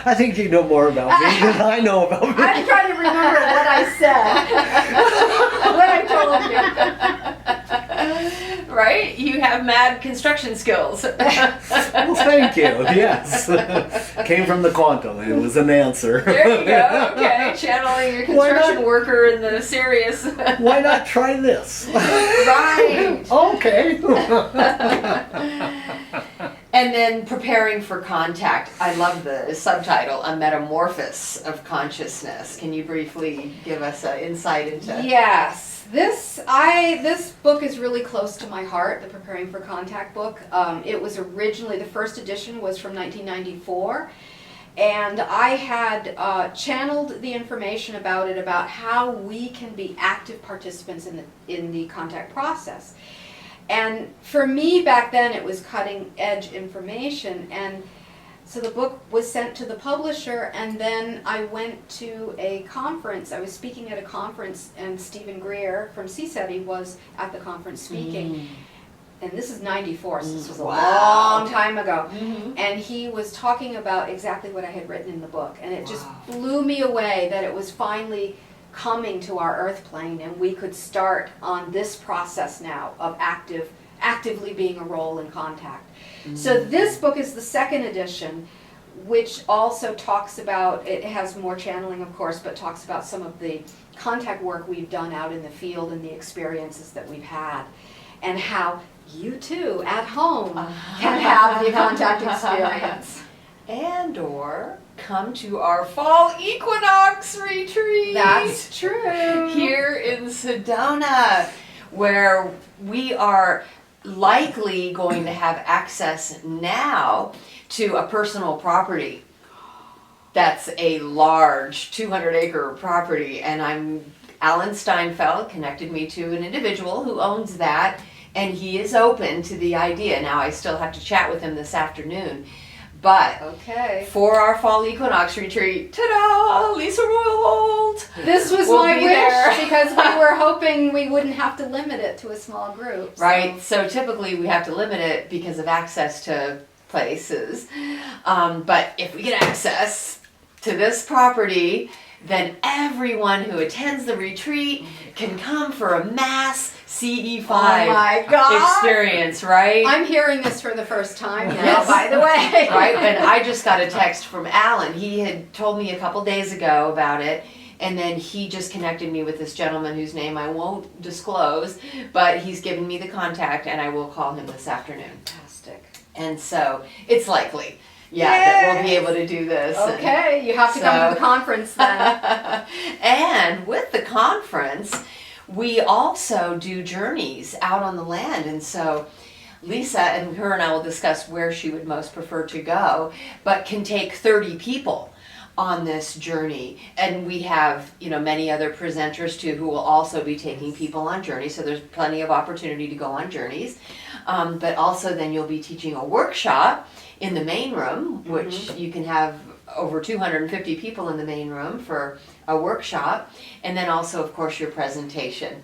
I think you know more about me than I know about me. I'm trying to remember what I said. What I told you. Right? You have mad construction skills. Well, thank you. Yes. Came from the quantum. It was an answer. There you go. Okay. Channeling your construction worker in the Sirius. Why not try this? Right. Okay. And then preparing for contact. I love the subtitle, A Metamorphosis of Consciousness. Can you briefly give us an insight into? Yes. This book is really close to my heart, the Preparing for Contact book. It was originally, the first edition was from 1994, and I had channeled the information about it, about how we can be active participants in the contact process. And for me back then it was cutting edge information, and so the book was sent to the publisher, and then I went to a conference. I was speaking at a conference, and Stephen Greer from CSETI was at the conference speaking. And this is 94, so this was a long time ago. And he was talking about exactly what I had written in the book, and it just blew me away that it was finally coming to our earth plane, and we could start on this process now of actively being a role in contact. So this book is the second edition, which also talks about, it has more channeling of course, but talks about some of the contact work we've done out in the field and the experiences that we've had, and how you too at home can have the contact experience. And or come to our fall equinox retreat. That's true. Here in Sedona, where we are likely going to have access now to a personal property. That's a large 200-acre property, and Alan Steinfeld connected me to an individual who owns that, and he is open to the idea. Now I still have to chat with him this afternoon. But for our fall equinox retreat, ta-da, Lyssa Royal Holt. This was my wish because we were hoping we wouldn't have to limit it to a small group. Right, so typically we have to limit it because of access to places. But if we get access to this property, then everyone who attends the retreat can come for a mass CE5 experience, right? I'm hearing this for the first time now, Yes. by the way. Right, and I just got a text from Alan. He had told me a couple days ago about it, and then he just connected me with this gentleman whose name I won't disclose, but he's given me the contact, and I will call him this afternoon. Fantastic. And so it's likely, that we'll be able to do this. Okay, you have to come to the conference then. And with the conference, we also do journeys out on the land. And so Lyssa and her and I will discuss where she would most prefer to go, but can take 30 people on this journey. And we have, many other presenters too who will also be taking people on journeys. So there's plenty of opportunity to go on journeys. But also then you'll be teaching a workshop in the main room, which you can have over 250 people in the main room for a workshop. And then also, of course, your presentation.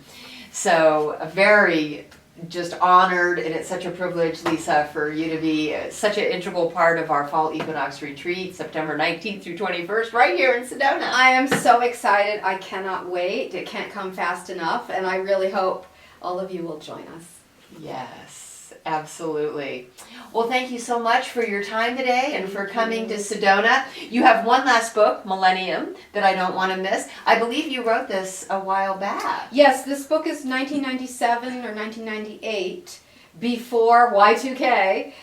So very just honored, and it's such a privilege, Lyssa, for you to be such an integral part of our fall equinox retreat, September 19th through 21st, right here in Sedona. I am so excited. I cannot wait. It can't come fast enough, and I really hope all of you will join us. Yes, absolutely. Well, thank you so much for your time today and for coming to Sedona. You have one last book, Millennium, that I don't want to miss. I believe you wrote this a while back. Yes, this book is 1997 or 1998, before Y2K.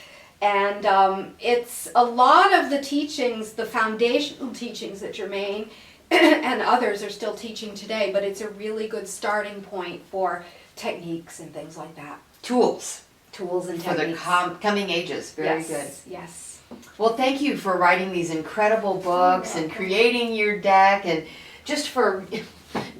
And it's a lot of the teachings, the foundational teachings that Germaine and others are still teaching today, but it's a really good starting point for techniques and things like that. Tools And for the techniques. coming ages. Very good. Yes. Well, thank you for writing these incredible books and creating your deck, and just for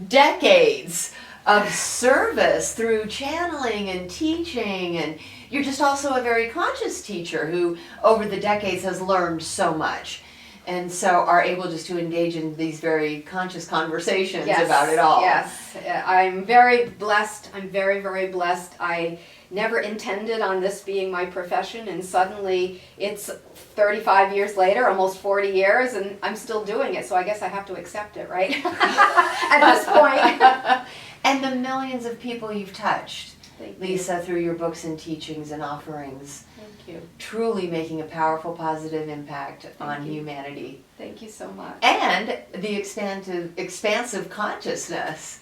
decades of service through channeling and teaching. And you're just also a very conscious teacher who over the decades has learned so much, and so are able just to engage in these very conscious conversations about it all. Yes, I'm very blessed. I'm very, very blessed. I never intended on this being my profession, and suddenly it's 35 years later, almost 40 years, and I'm still doing it, so I guess I have to accept it, right? At this point. And the millions of people you've touched, Thank you. Lyssa, through your books and teachings and offerings. Thank you. Truly making a powerful, positive impact on you. humanity. Thank you so much. And the expansive consciousness,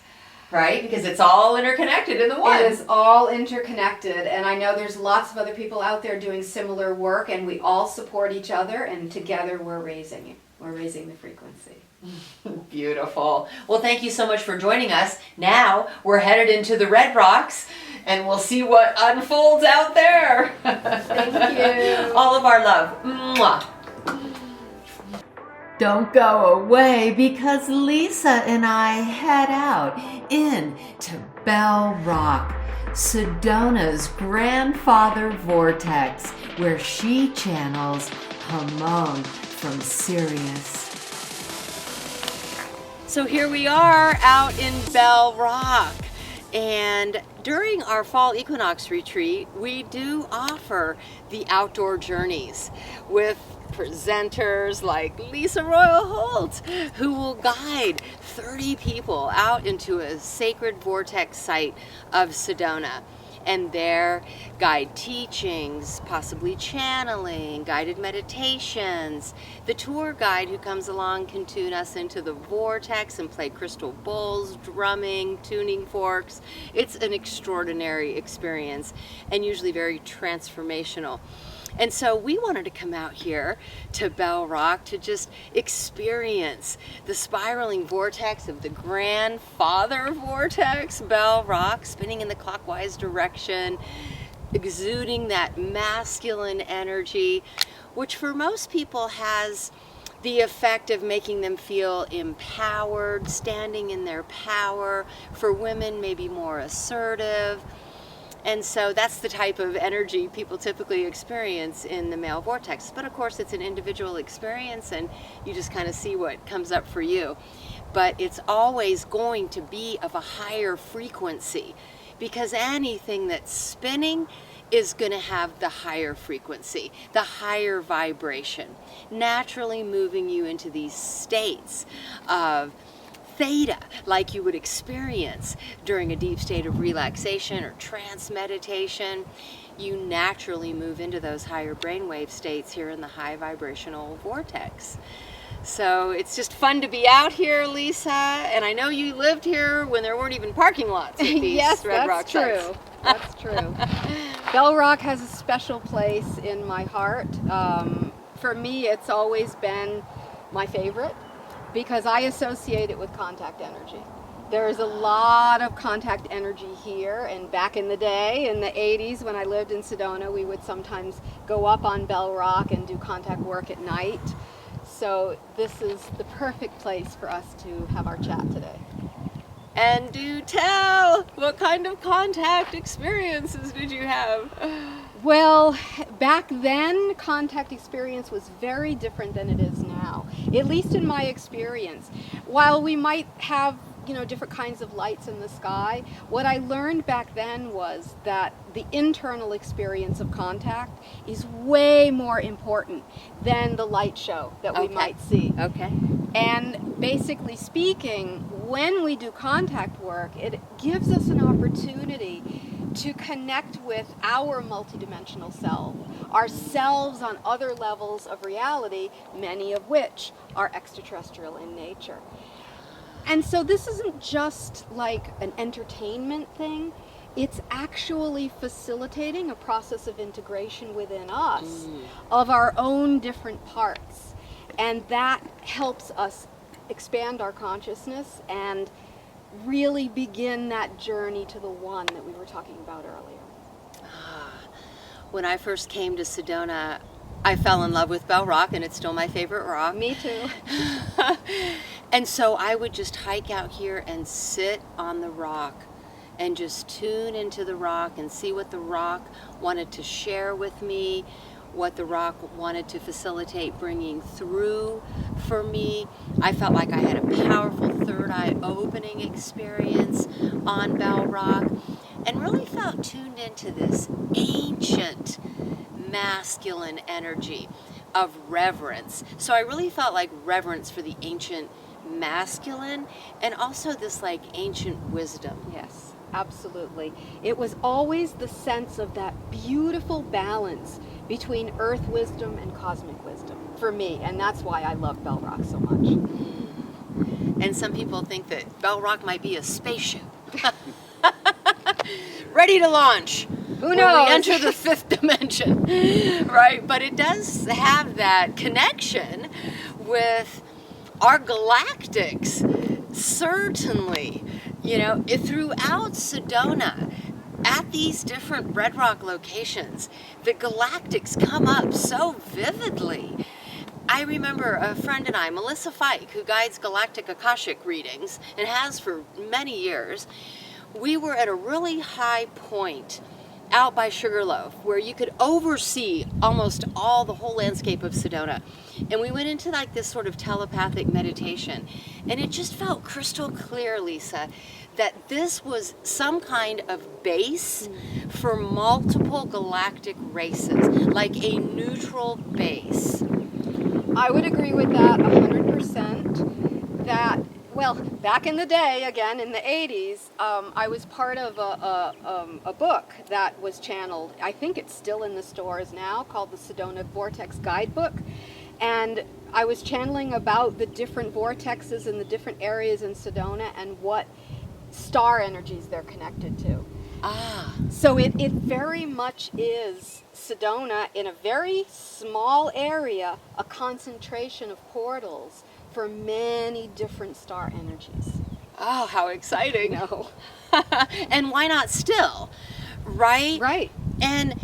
right? Because it's all interconnected in the one. It is all interconnected, and I know there's lots of other people out there doing similar work, and we all support each other, and together we're raising it. We're raising the frequency. Beautiful. Well, thank you so much for joining us. Now we're headed into the Red Rocks, and we'll see what unfolds out there. Thank you. All of our love. Mwah. Don't go away, because Lyssa and I head out into Bell Rock, Sedona's grandfather vortex, where she channels Hamón from Sirius. So here we are out in Bell Rock, and during our fall equinox retreat, we do offer the outdoor journeys with presenters like Lyssa Royal Holt, who will guide 30 people out into a sacred vortex site of Sedona, and there guide teachings, possibly channeling, guided meditations. The tour guide who comes along can tune us into the vortex and play crystal bowls, drumming, tuning forks. It's an extraordinary experience and usually very transformational. And so we wanted to come out here to Bell Rock to just experience the spiraling vortex of the grandfather vortex, Bell Rock, spinning in the clockwise direction, exuding that masculine energy, which for most people has the effect of making them feel empowered, standing in their power. For women, maybe more assertive. And so that's the type of energy people typically experience in the male vortex. But of course, it's an individual experience, and you just kind of see what comes up for you. But it's always going to be of a higher frequency, because anything that's spinning is going to have the higher frequency, the higher vibration, naturally moving you into these states of theta, like you would experience during a deep state of relaxation or trance meditation. You naturally move into those higher brainwave states here in the high vibrational vortex. So it's just fun to be out here, Lyssa, and I know you lived here when there weren't even parking lots at these Yes, Red Rock that's true. That's true. Bell Rock has a special place in my heart. for me, it's always been my favorite because I associate it with contact energy. There is a lot of contact energy here, and back in the day, in the 80s, when I lived in Sedona, we would sometimes go up on Bell Rock and do contact work at night. So this is the perfect place for us to have our chat today. And do tell, what kind of contact experiences did you have? Well, back then, contact experience was very different than it is now, at least in my experience. While we might have, different kinds of lights in the sky, what I learned back then was that the internal experience of contact is way more important than the light show that we might see. Okay. And basically speaking, when we do contact work, it gives us an opportunity to connect with our multidimensional self, ourselves on other levels of reality, many of which are extraterrestrial in nature. And so this isn't just like an entertainment thing, it's actually facilitating a process of integration within us of our own different parts. And that helps us expand our consciousness and really begin that journey to the one that we were talking about earlier. When I first came to Sedona, I fell in love with Bell Rock, and it's still my favorite rock. Me too. And so I would just hike out here and sit on the rock and just tune into the rock and see what the rock wanted to share with me, what the rock wanted to facilitate bringing through for me. I felt like I had a powerful third eye opening experience on Bell Rock and really felt tuned into this ancient masculine energy of reverence. So I really felt like reverence for the ancient masculine and also this like ancient wisdom. Yes, absolutely. It was always the sense of that beautiful balance between earth wisdom and cosmic wisdom for me, and that's why I love Bell Rock so much. And some people think that Bell Rock might be a spaceship. Ready to launch. Who knows? We enter the fifth dimension, right? But it does have that connection with our galactics, certainly. Throughout Sedona, at these different Red Rock locations, the galactics come up so vividly. I remember a friend and I, Melissa Fike, who guides Galactic Akashic readings and has for many years, we were at a really high point out by Sugarloaf where you could oversee almost all the whole landscape of Sedona. And we went into like this sort of telepathic meditation, and it just felt crystal clear, Lyssa, that this was some kind of base for multiple galactic races, like a neutral base. I would agree with that 100%. That, well, back in the day, again in the 80s, I was part of a book that was channeled. I think it's still in the stores now, called the Sedona Vortex Guidebook. And I was channeling about the different vortexes in the different areas in Sedona and what star energies they're connected to. So it very much is Sedona in a very small area, a concentration of portals for many different star energies. Oh, how exciting. No. And why not still, right? Right. And,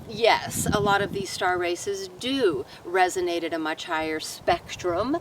yes, a lot of these star races do resonate at a much higher spectrum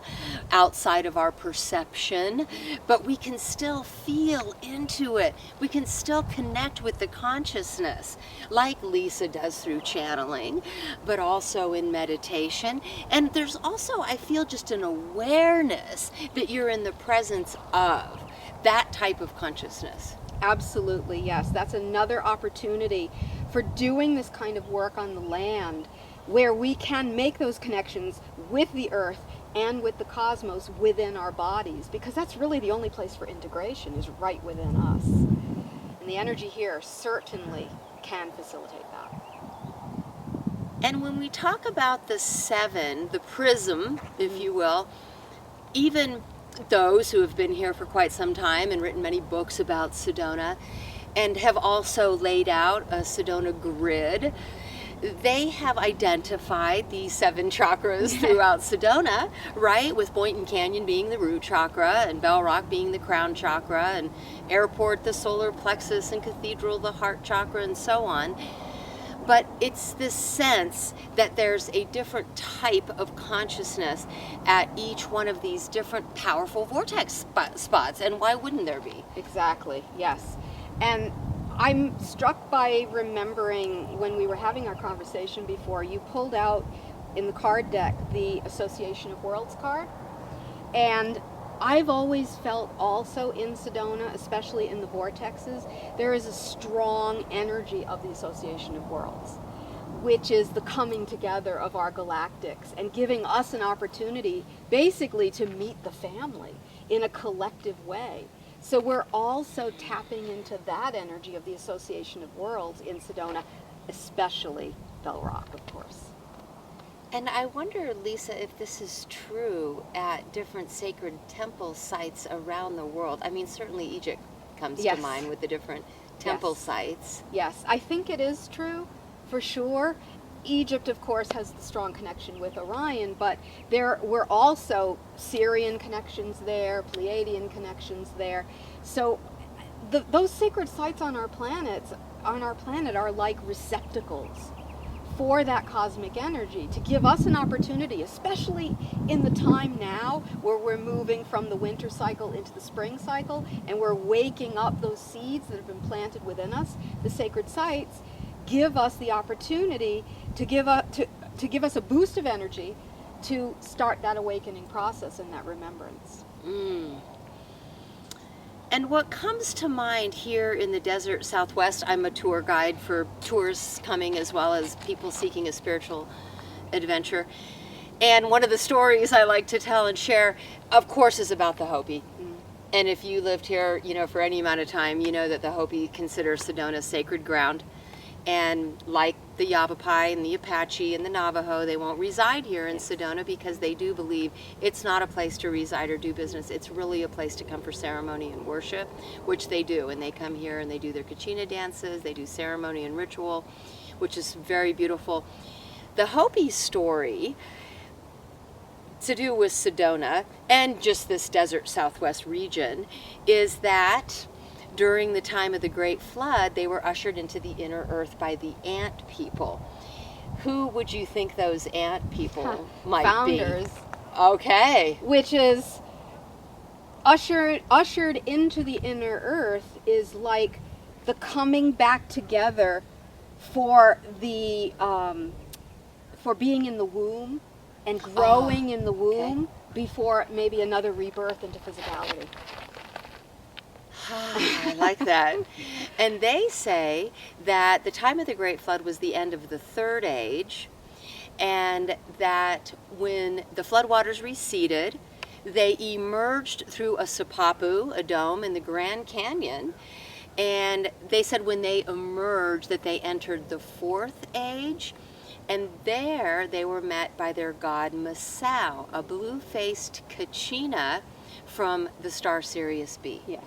outside of our perception, but we can still feel into it. We can still connect with the consciousness, like Lyssa does through channeling, but also in meditation. And there's also, I feel, just an awareness that you're in the presence of that type of consciousness. Absolutely, yes. That's another opportunity for doing this kind of work on the land where we can make those connections with the earth and with the cosmos within our bodies, because that's really the only place for integration is right within us. And the energy here certainly can facilitate that. And when we talk about the seven, the prism, if you will, even those who have been here for quite some time and written many books about Sedona and have also laid out a Sedona grid, they have identified the 7 chakras throughout Sedona, right? With Boynton Canyon being the root chakra, and Bell Rock being the crown chakra, and Airport the solar plexus, and Cathedral the heart chakra, and so on. But it's this sense that there's a different type of consciousness at each one of these different powerful vortex spots. And why wouldn't there be? Exactly, yes. And I'm struck by remembering when we were having our conversation before, you pulled out in the card deck the Association of Worlds card. And I've always felt also in Sedona, especially in the vortexes, there is a strong energy of the Association of Worlds, which is the coming together of our galactics and giving us an opportunity basically to meet the family in a collective way. So we're also tapping into that energy of the Association of Worlds in Sedona, especially Bell Rock, of course. And I wonder, Lyssa, if this is true at different sacred temple sites around the world. I mean, certainly Egypt comes to mind with the different temple sites. Yes, I think it is true, for sure. Egypt, of course, has the strong connection with Orion, but there were also Syrian connections there, Pleiadian connections there. So those sacred sites on our planet are like receptacles for that cosmic energy, to give us an opportunity, especially in the time now where we're moving from the winter cycle into the spring cycle, and we're waking up those seeds that have been planted within us. The sacred sites give us the opportunity to give us a boost of energy to start that awakening process and that remembrance. And what comes to mind here in the desert Southwest, I'm a tour guide for tourists coming as well as people seeking a spiritual adventure. And one of the stories I like to tell and share, of course, is about the Hopi. And if you lived here, for any amount of time, you know that the Hopi consider Sedona sacred ground. And like the Yavapai and the Apache and the Navajo, they won't reside here in Sedona because they do believe it's not a place to reside or do business. It's really a place to come for ceremony and worship, which they do. And they come here and they do their Kachina dances, they do ceremony and ritual, which is very beautiful. The Hopi story to do with Sedona and just this desert Southwest region is that during the time of the Great Flood, they were ushered into the inner earth by the ant people. Who would you think those ant people might Founders. be? Okay. Which is ushered into the inner earth is like the coming back together for the for being in the womb and growing in the womb before maybe another rebirth into physicality. I like that. And they say that the time of the Great Flood was the end of the Third Age, and that when the floodwaters receded, they emerged through a sipapu, a dome in the Grand Canyon, and they said when they emerged that they entered the Fourth Age, and there they were met by their god Masao, a blue-faced Kachina from the star Sirius B. Yes.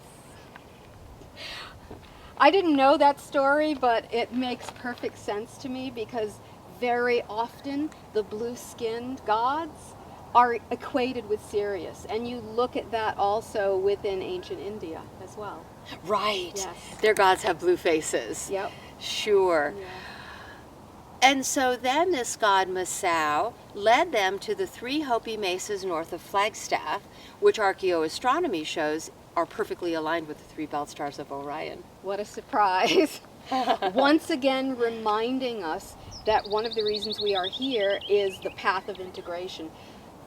I didn't know that story, but it makes perfect sense to me because very often the blue-skinned gods are equated with Sirius, and you look at that also within ancient India as well. Right. Yes. Their gods have blue faces. Yep. Sure. Yeah. And so then this god Masao led them to the 3 Hopi mesas north of Flagstaff, which archaeoastronomy shows are perfectly aligned with the 3 belt stars of Orion. What a surprise. Once again reminding us that one of the reasons we are here is the path of integration.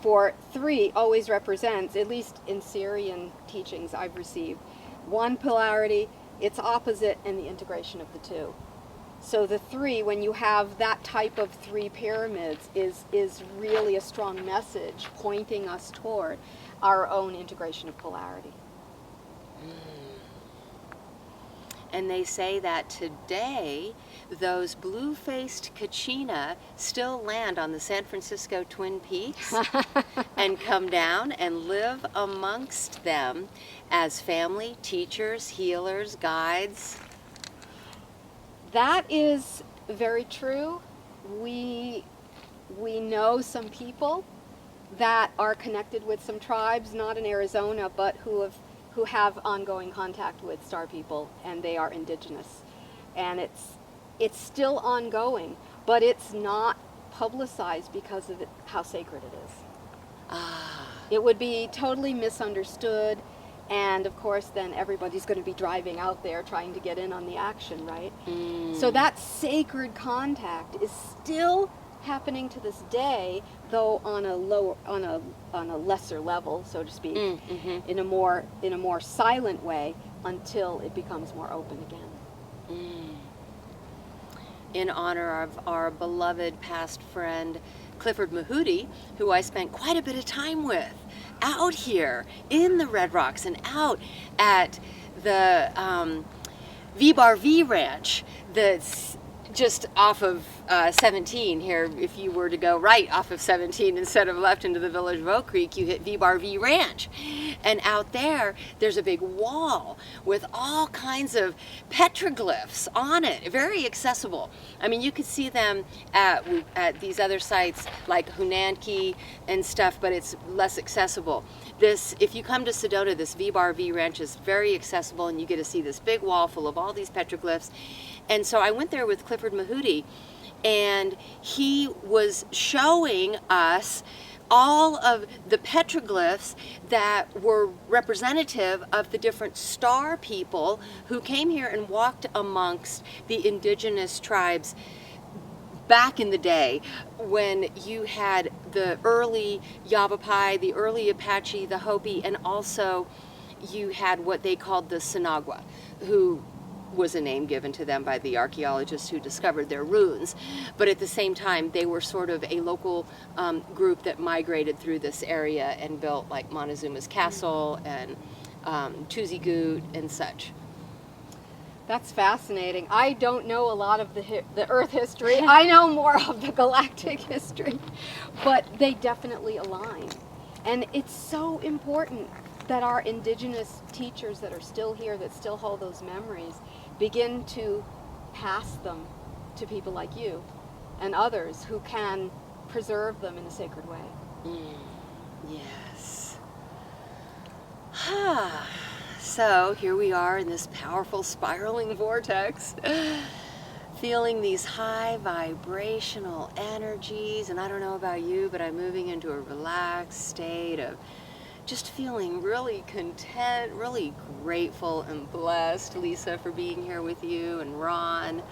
For 3 always represents, at least in Syrian teachings I've received, one polarity, its opposite, and the integration of the 2. So the 3, when you have that type of 3 pyramids, is really a strong message pointing us toward our own integration of polarity. And they say that today, those blue-faced Kachina still land on the San Francisco Twin Peaks and come down and live amongst them as family, teachers, healers, guides. That is very true. we know some people that are connected with some tribes, not in Arizona, but who have ongoing contact with star people, and they are indigenous. And it's still ongoing, but it's not publicized because of how sacred it is. It would be totally misunderstood, and of course then everybody's going to be driving out there trying to get in on the action, right? So that sacred contact is still happening to this day, though on a lesser level, so to speak, in a more silent way, until it becomes more open again. In honor of our beloved past friend Clifford Mahudi, who I spent quite a bit of time with out here in the Red Rocks and out at the V-Bar V Ranch that's just off of 17 here. If you were to go right off of 17 instead of left into the village of Oak Creek, you hit V-Bar V Ranch. And out there's a big wall with all kinds of petroglyphs on it, very accessible. I mean, you could see them at these other sites like Hunanki and stuff, but it's less accessible. If you come to Sedona, this V-Bar V Ranch is very accessible, and you get to see this big wall full of all these petroglyphs. And so I went there with Clifford Mahudi, and he was showing us all of the petroglyphs that were representative of the different star people who came here and walked amongst the indigenous tribes back in the day, when you had the early Yavapai, the early Apache, the Hopi, and also you had what they called the Sinagua, who was a name given to them by the archaeologists who discovered their ruins. But at the same time, they were sort of a local group that migrated through this area and built like Montezuma's Castle and Tuzigoot and such. That's fascinating. I don't know a lot of the Earth history. I know more of the galactic history, but they definitely align. And it's so important that our indigenous teachers that are still here, that still hold those memories, begin to pass them to people like you and others who can preserve them in a sacred way. Yes. So here we are in this powerful spiraling vortex, feeling these high vibrational energies, and I don't know about you, but I'm moving into a relaxed state of just feeling really content, really grateful and blessed, Lyssa, for being here with you, and Ron,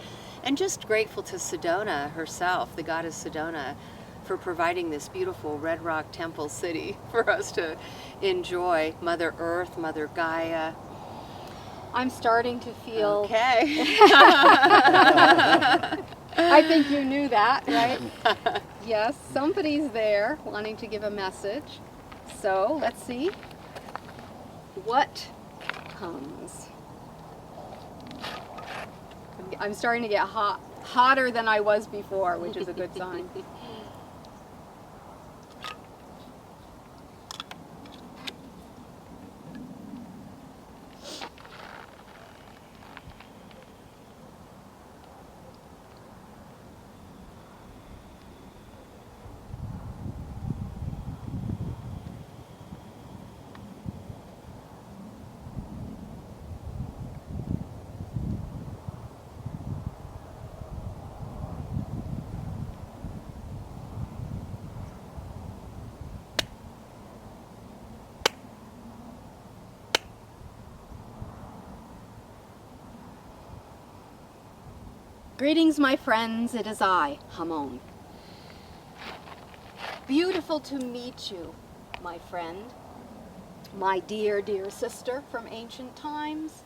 and just grateful to Sedona herself, the goddess Sedona, for providing this beautiful Red Rock temple city for us to enjoy. Mother Earth, Mother Gaia. I'm starting to feel... Okay. I think you knew that, right? Yes, somebody's there wanting to give a message. So let's see what comes. I'm starting to get hotter than I was before, which is a good sign. Greetings, my friends. It is I, Hamón. Beautiful to meet you, my friend, my dear, dear sister from ancient times.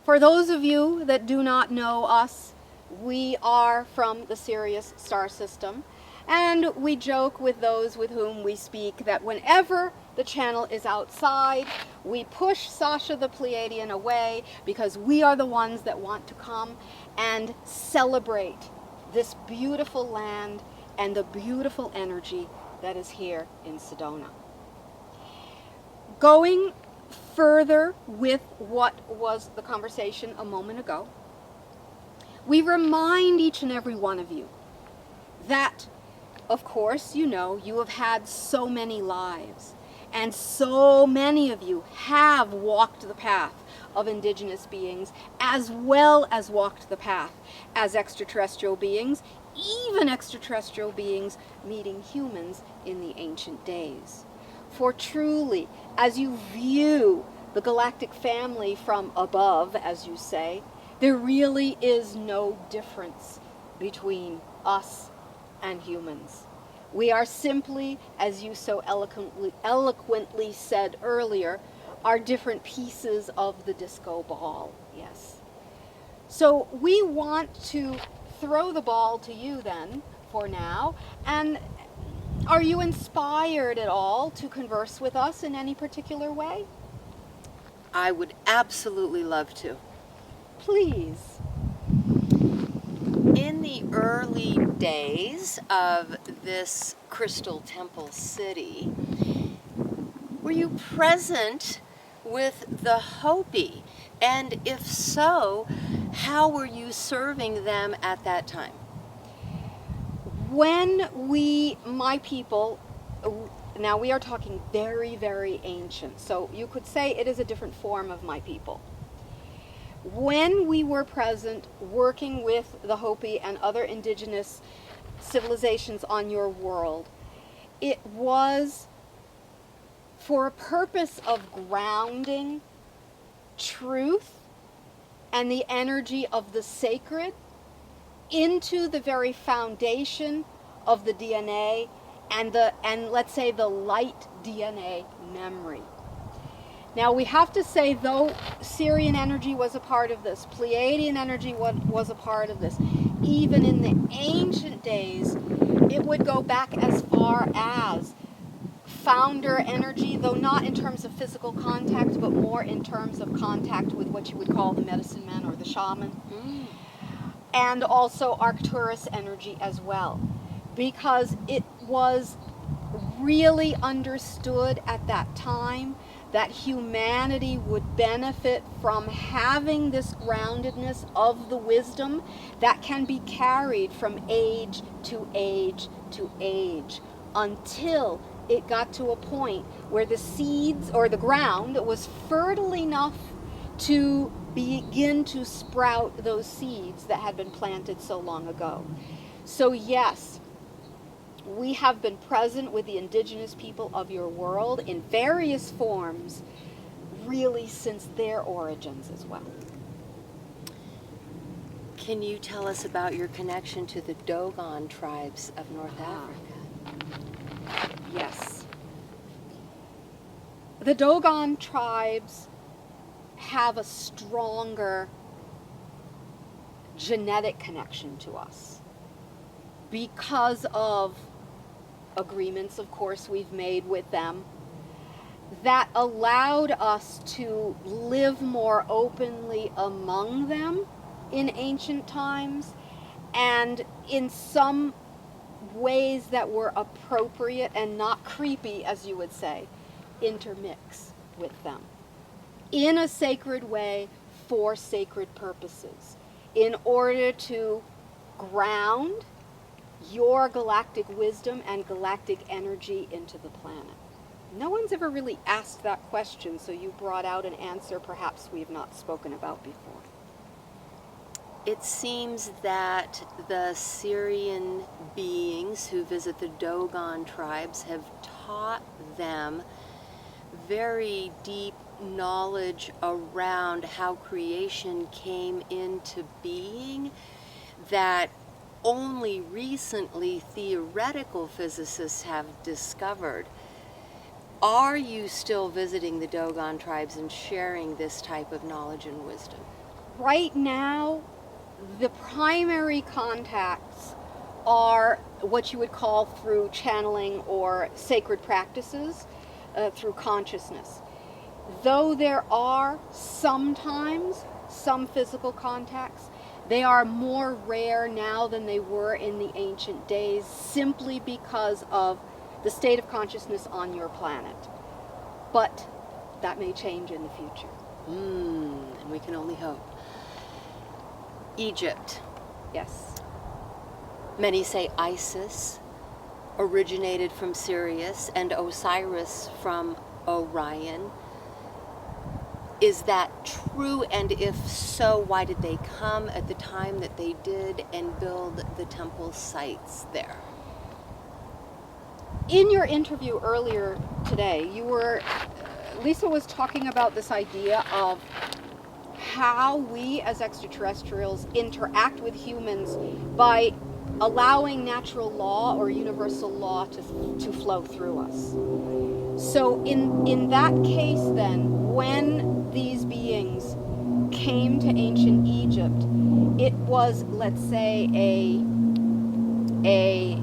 For those of you that do not know us, we are from the Sirius star system, and we joke with those with whom we speak that whenever the channel is outside, we push Sasha the Pleiadian away because we are the ones that want to come and celebrate this beautiful land and the beautiful energy that is here in Sedona. Going further with what was the conversation a moment ago, we remind each and every one of you that, of course, you know, you have had so many lives, and so many of you have walked the path of indigenous beings, as well as walked the path as extraterrestrial beings, even extraterrestrial beings meeting humans in the ancient days. For truly, as you view the galactic family from above, as you say, there really is no difference between us and humans. We are simply, as you so eloquently said earlier, are different pieces of the disco ball, yes. So we want to throw the ball to you then, for now, and are you inspired at all to converse with us in any particular way? I would absolutely love to. Please. In the early days of this Crystal Temple City, were you present with the Hopi? And if so, how were you serving them at that time? When we, my people, now we are talking very, very ancient, so you could say it is a different form of my people. When we were present working with the Hopi and other indigenous civilizations on your world, it was for a purpose of grounding truth and the energy of the sacred into the very foundation of the DNA and let's say the light DNA memory. Now we have to say, though Sirian energy was a part of this, Pleiadian energy was a part of this, even in the ancient days, it would go back as far as founder energy, though not in terms of physical contact, but more in terms of contact with what you would call the medicine man or the shaman. And also Arcturus energy as well, because it was really understood at that time that humanity would benefit from having this groundedness of the wisdom that can be carried from age to age to age until it got to a point where the seeds or the ground was fertile enough to begin to sprout those seeds that had been planted so long ago. So yes, we have been present with the indigenous people of your world in various forms, really since their origins as well. Can you tell us about your connection to the Dogon tribes of North Africa? Yes. The Dogon tribes have a stronger genetic connection to us because of agreements, of course, we've made with them that allowed us to live more openly among them in ancient times, and in some ways that were appropriate and not creepy, as you would say, intermix with them in a sacred way for sacred purposes in order to ground your galactic wisdom and galactic energy into the planet. No one's ever really asked that question, so you brought out an answer perhaps we have not spoken about before. It seems that the Syrian beings who visit the Dogon tribes have taught them very deep knowledge around how creation came into being that only recently theoretical physicists have discovered. Are you still visiting the Dogon tribes and sharing this type of knowledge and wisdom? Right now, the primary contacts are what you would call through channeling or sacred practices, through consciousness. Though there are sometimes some physical contacts, they are more rare now than they were in the ancient days, simply because of the state of consciousness on your planet. But that may change in the future. And we can only hope. Egypt. Yes. Many say Isis originated from Sirius and Osiris from Orion. Is that true? And if so, why did they come at the time that they did and build the temple sites there? In your interview earlier today, Lyssa was talking about this idea of how we as extraterrestrials interact with humans by allowing natural law or universal law to flow through us. So in that case then, when these beings came to ancient Egypt, it was, let's say, a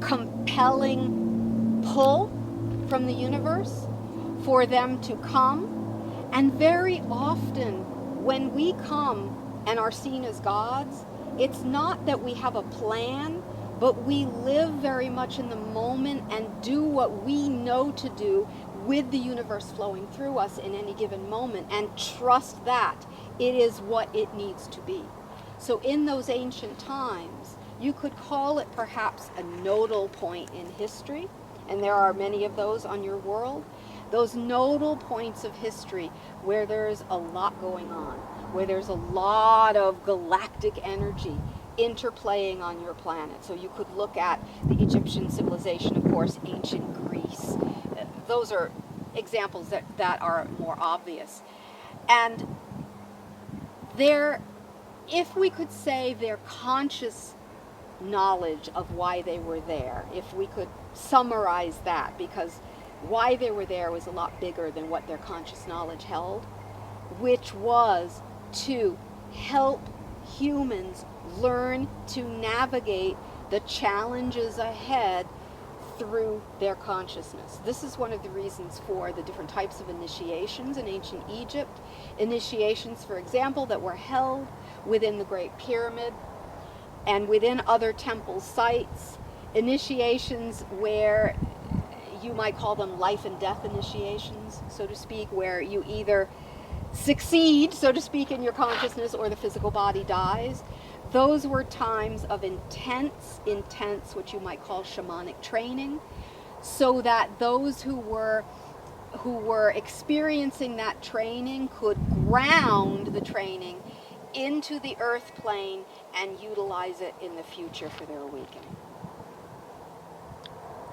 compelling pull from the universe for them to come. And very often when we come and are seen as gods, it's not that we have a plan, but we live very much in the moment and do what we know to do with the universe flowing through us in any given moment, and trust that it is what it needs to be. So in those ancient times, you could call it perhaps a nodal point in history, and there are many of those on your world. Those nodal points of history where there's a lot going on, where there's a lot of galactic energy interplaying on your planet. So you could look at the Egyptian civilization, of course, ancient Greece. Those are examples that are more obvious. And if we could say their conscious knowledge of why they were there, if we could summarize that, because why they were there was a lot bigger than what their conscious knowledge held, which was to help humans learn to navigate the challenges ahead through their consciousness. This is one of the reasons for the different types of initiations in ancient Egypt. Initiations, for example, that were held within the Great Pyramid and within other temple sites. Initiations where you might call them life and death initiations, so to speak, where you either succeed, so to speak, in your consciousness or the physical body dies. Those were times of intense, what you might call shamanic training, so that those who were experiencing that training could ground the training into the earth plane and utilize it in the future for their awakening.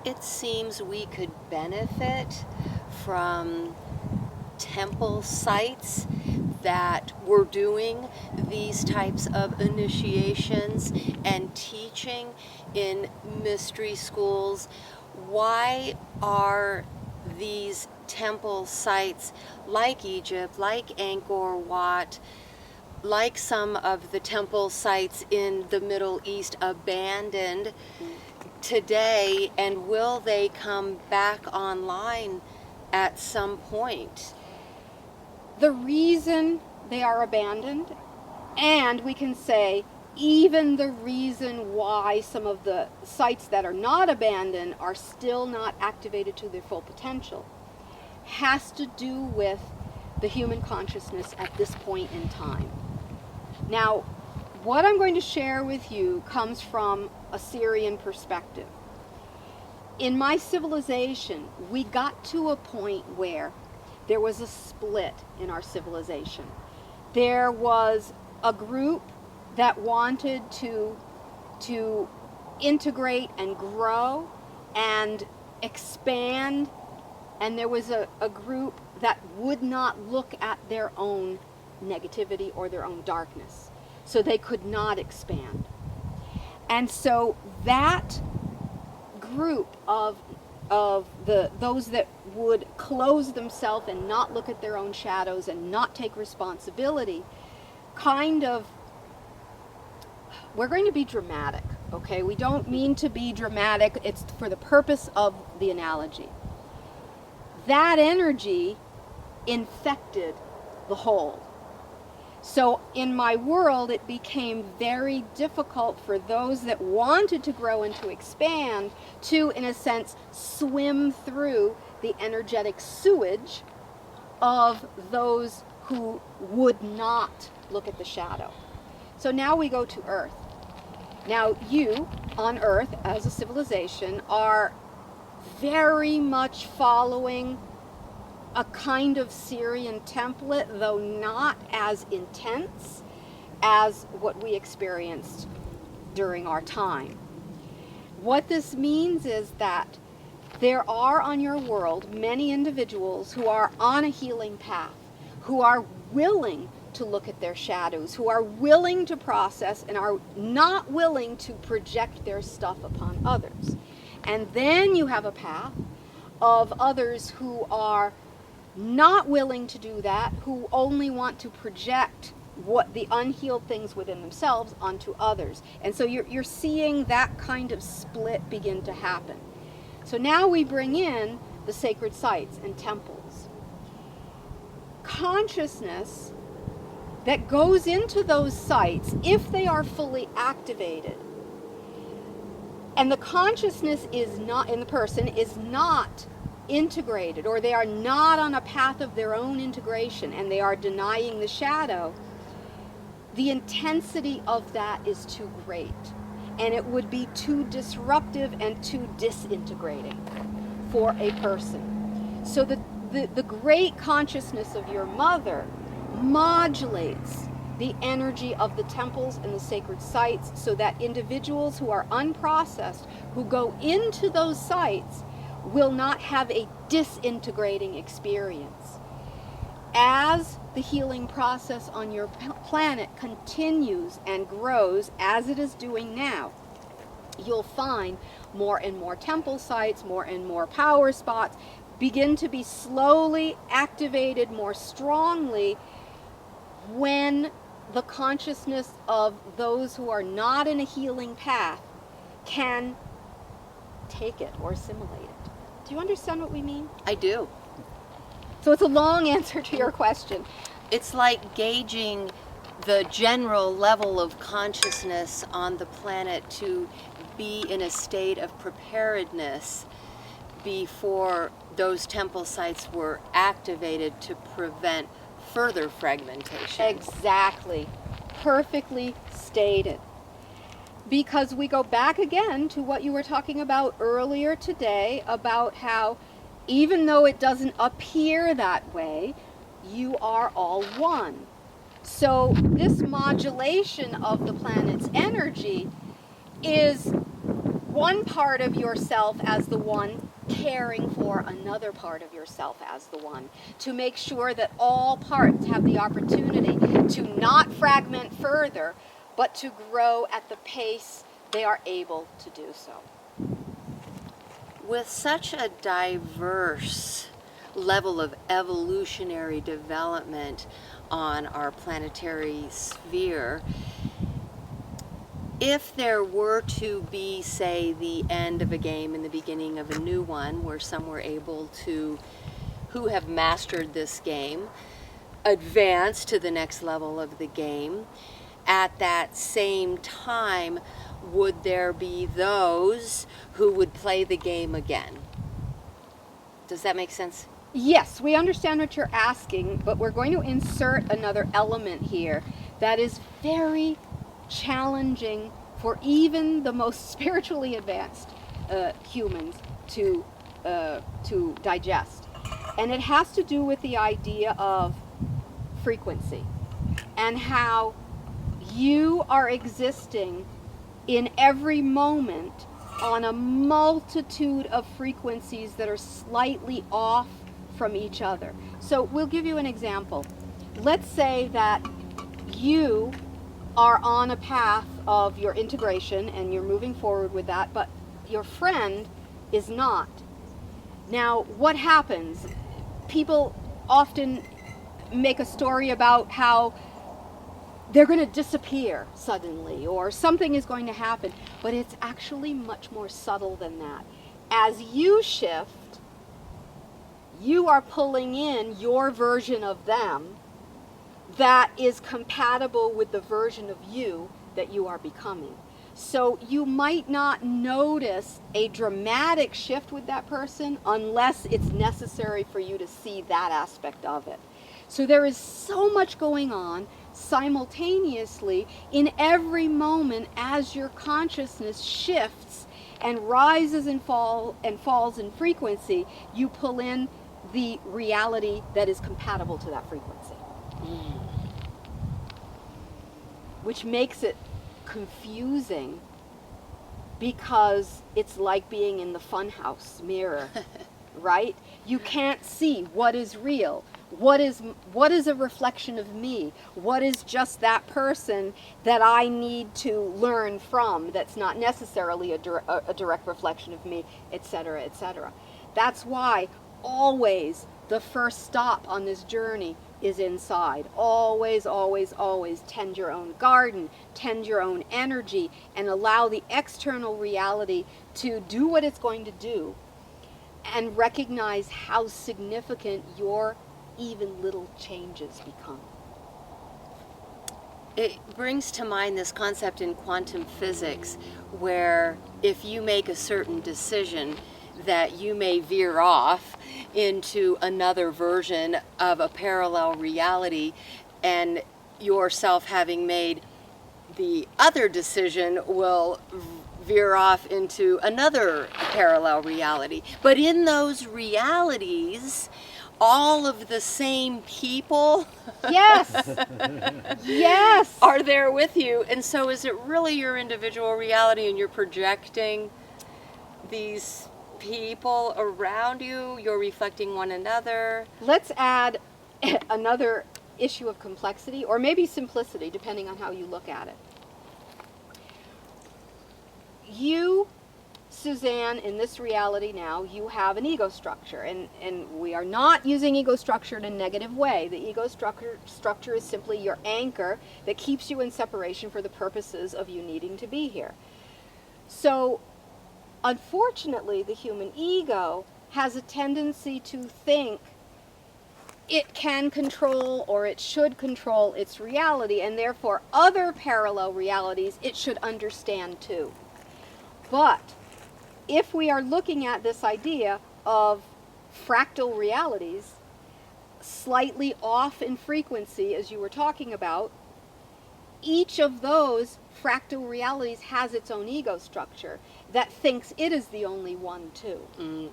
It seems we could benefit from temple sites that were doing these types of initiations and teaching in mystery schools. Why are these temple sites like Egypt, like Angkor Wat, like some of the temple sites in the Middle East abandoned today, and will they come back online at some point? The reason they are abandoned, and we can say even the reason why some of the sites that are not abandoned are still not activated to their full potential, has to do with the human consciousness at this point in time. Now, what I'm going to share with you comes from a Syrian perspective. In my civilization, we got to a point where there was a split in our civilization. There was a group that wanted to integrate and grow and expand, and there was a group that would not look at their own negativity or their own darkness, so they could not expand. And so that group of those that would close themselves and not look at their own shadows and not take responsibility, we're going to be dramatic, okay? We don't mean to be dramatic. It's for the purpose of the analogy. That energy infected the whole. So in my world, it became very difficult for those that wanted to grow and to expand to, in a sense, swim through the energetic sewage of those who would not look at the shadow. So now we go to Earth. Now, you on Earth as a civilization are very much following a kind of Syrian template, though not as intense as what we experienced during our time. What this means is that there are on your world many individuals who are on a healing path, who are willing to look at their shadows, who are willing to process and are not willing to project their stuff upon others. And then you have a path of others who are not willing to do that, who only want to project what the unhealed things within themselves onto others. And so you're seeing that kind of split begin to happen. So now we bring in the sacred sites and temples. Consciousness that goes into those sites, if they are fully activated, and the consciousness is not, in the person, is not integrated, or they are not on a path of their own integration, and they are denying the shadow, the intensity of that is too great. And it would be too disruptive and too disintegrating for a person. So the great consciousness of your mother modulates the energy of the temples and the sacred sites so that individuals who are unprocessed, who go into those sites, will not have a disintegrating experience. As the healing process on your planet continues and grows, as it is doing now, you'll find more and more temple sites, more and more power spots begin to be slowly activated more strongly when the consciousness of those who are not in a healing path can take it or assimilate it. Do you understand what we mean? I do. So it's a long answer to your question. It's like gauging the general level of consciousness on the planet to be in a state of preparedness before those temple sites were activated to prevent further fragmentation. Exactly. Perfectly stated. Because we go back again to what you were talking about earlier today about how even though it doesn't appear that way, you are all one. So this modulation of the planet's energy is one part of yourself as the one caring for another part of yourself as the one, to make sure that all parts have the opportunity to not fragment further, but to grow at the pace they are able to do so. With such a diverse level of evolutionary development on our planetary sphere, if there were to be, say, the end of a game and the beginning of a new one, where some were able to, who have mastered this game, advance to the next level of the game, at that same time, would there be those who would play the game again? Does that make sense? Yes, we understand what you're asking, but we're going to insert another element here that is very challenging for even the most spiritually advanced humans to digest. And it has to do with the idea of frequency and how you are existing in every moment on a multitude of frequencies that are slightly off from each other. So we'll give you an example. Let's say that you are on a path of your integration and you're moving forward with that, but your friend is not. Now, what happens? People often make a story about how they're going to disappear suddenly or something is going to happen, but it's actually much more subtle than that. As you shift, you are pulling in your version of them that is compatible with the version of you that you are becoming. So you might not notice a dramatic shift with that person unless it's necessary for you to see that aspect of it. So there is so much going on, simultaneously, in every moment as your consciousness shifts and rises and falls in frequency, you pull in the reality that is compatible to that frequency. Which makes it confusing, because it's like being in the funhouse mirror, right? You can't see what is real. What is a reflection of me? What is just that person that I need to learn from that's not necessarily a direct reflection of me, etc., etc. That's why always the first stop on this journey is inside. Always, always, always tend your own garden, tend your own energy, and allow the external reality to do what it's going to do, and recognize how significant your even little changes become. It brings to mind this concept in quantum physics where if you make a certain decision, that you may veer off into another version of a parallel reality, and yourself having made the other decision will veer off into another parallel reality. But in those realities, all of the same people Yes. Yes. are there with you. And so is it really your individual reality, and you're projecting these people around you? You're reflecting one another? Let's add another issue of complexity, or maybe simplicity, depending on how you look at it. You, Suzanne, in this reality now, you have an ego structure, and we are not using ego structure in a negative way. The ego structure is simply your anchor that keeps you in separation for the purposes of you needing to be here. So, unfortunately, the human ego has a tendency to think it can control, or it should control, its reality, and therefore other parallel realities it should understand too. But if we are looking at this idea of fractal realities, slightly off in frequency, as you were talking about, each of those fractal realities has its own ego structure that thinks it is the only one too. Mm.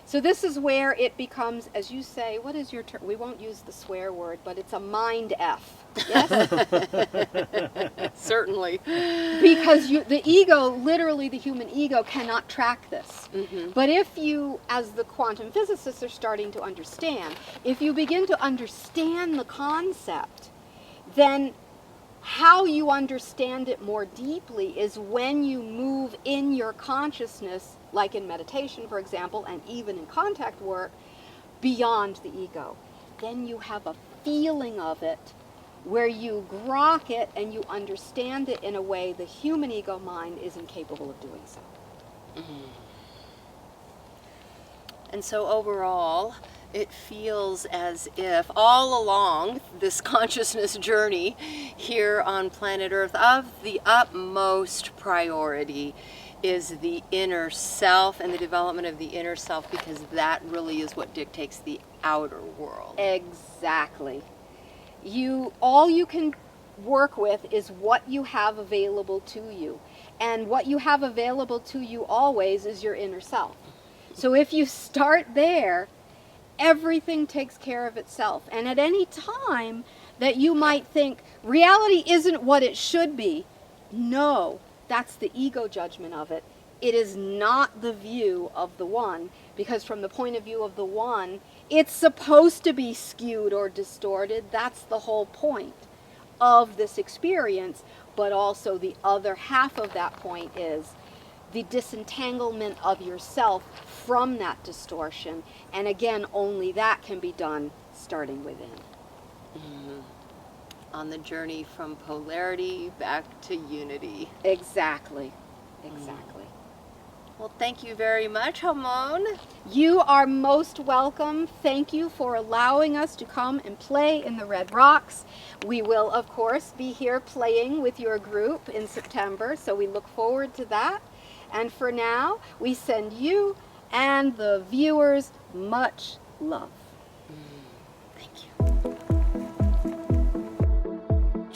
So this is where it becomes, as you say, what is your term? We won't use the swear word, but it's a mind F. Yes? Certainly. Because the ego, literally the human ego, cannot track this. Mm-hmm. But if you, as the quantum physicists are starting to understand, if you begin to understand the concept, then how you understand it more deeply is when you move in your consciousness, like in meditation, for example, and even in contact work, beyond the ego. Then you have a feeling of it where you grok it and you understand it in a way the human ego mind is incapable of doing so. Mm-hmm. And so overall, it feels as if all along this consciousness journey here on planet Earth, of the utmost priority is the inner self and the development of the inner self, because that really is what dictates the outer world. Exactly. All you can work with is what you have available to you. And what you have available to you always is your inner self. So if you start there, everything takes care of itself. And at any time that you might think, reality isn't what it should be, no, that's the ego judgment of it. It is not the view of the one, because from the point of view of the one, it's supposed to be skewed or distorted. That's the whole point of this experience. But also the other half of that point is the disentanglement of yourself from that distortion. And again, only that can be done starting within. Mm-hmm. On the journey from polarity back to unity. Exactly. Exactly. Well, thank you very much, Hamón. You are most welcome. Thank you for allowing us to come and play in the Red Rocks. We will, of course, be here playing with your group in September, so we look forward to that. And for now, we send you and the viewers much love. Thank you.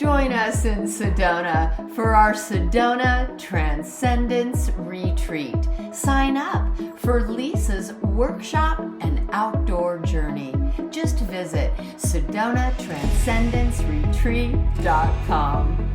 Join us in Sedona for our Sedona Transcendence Retreat. Sign up for Lyssa's workshop and outdoor journey. Just visit SedonaTranscendenceRetreat.com.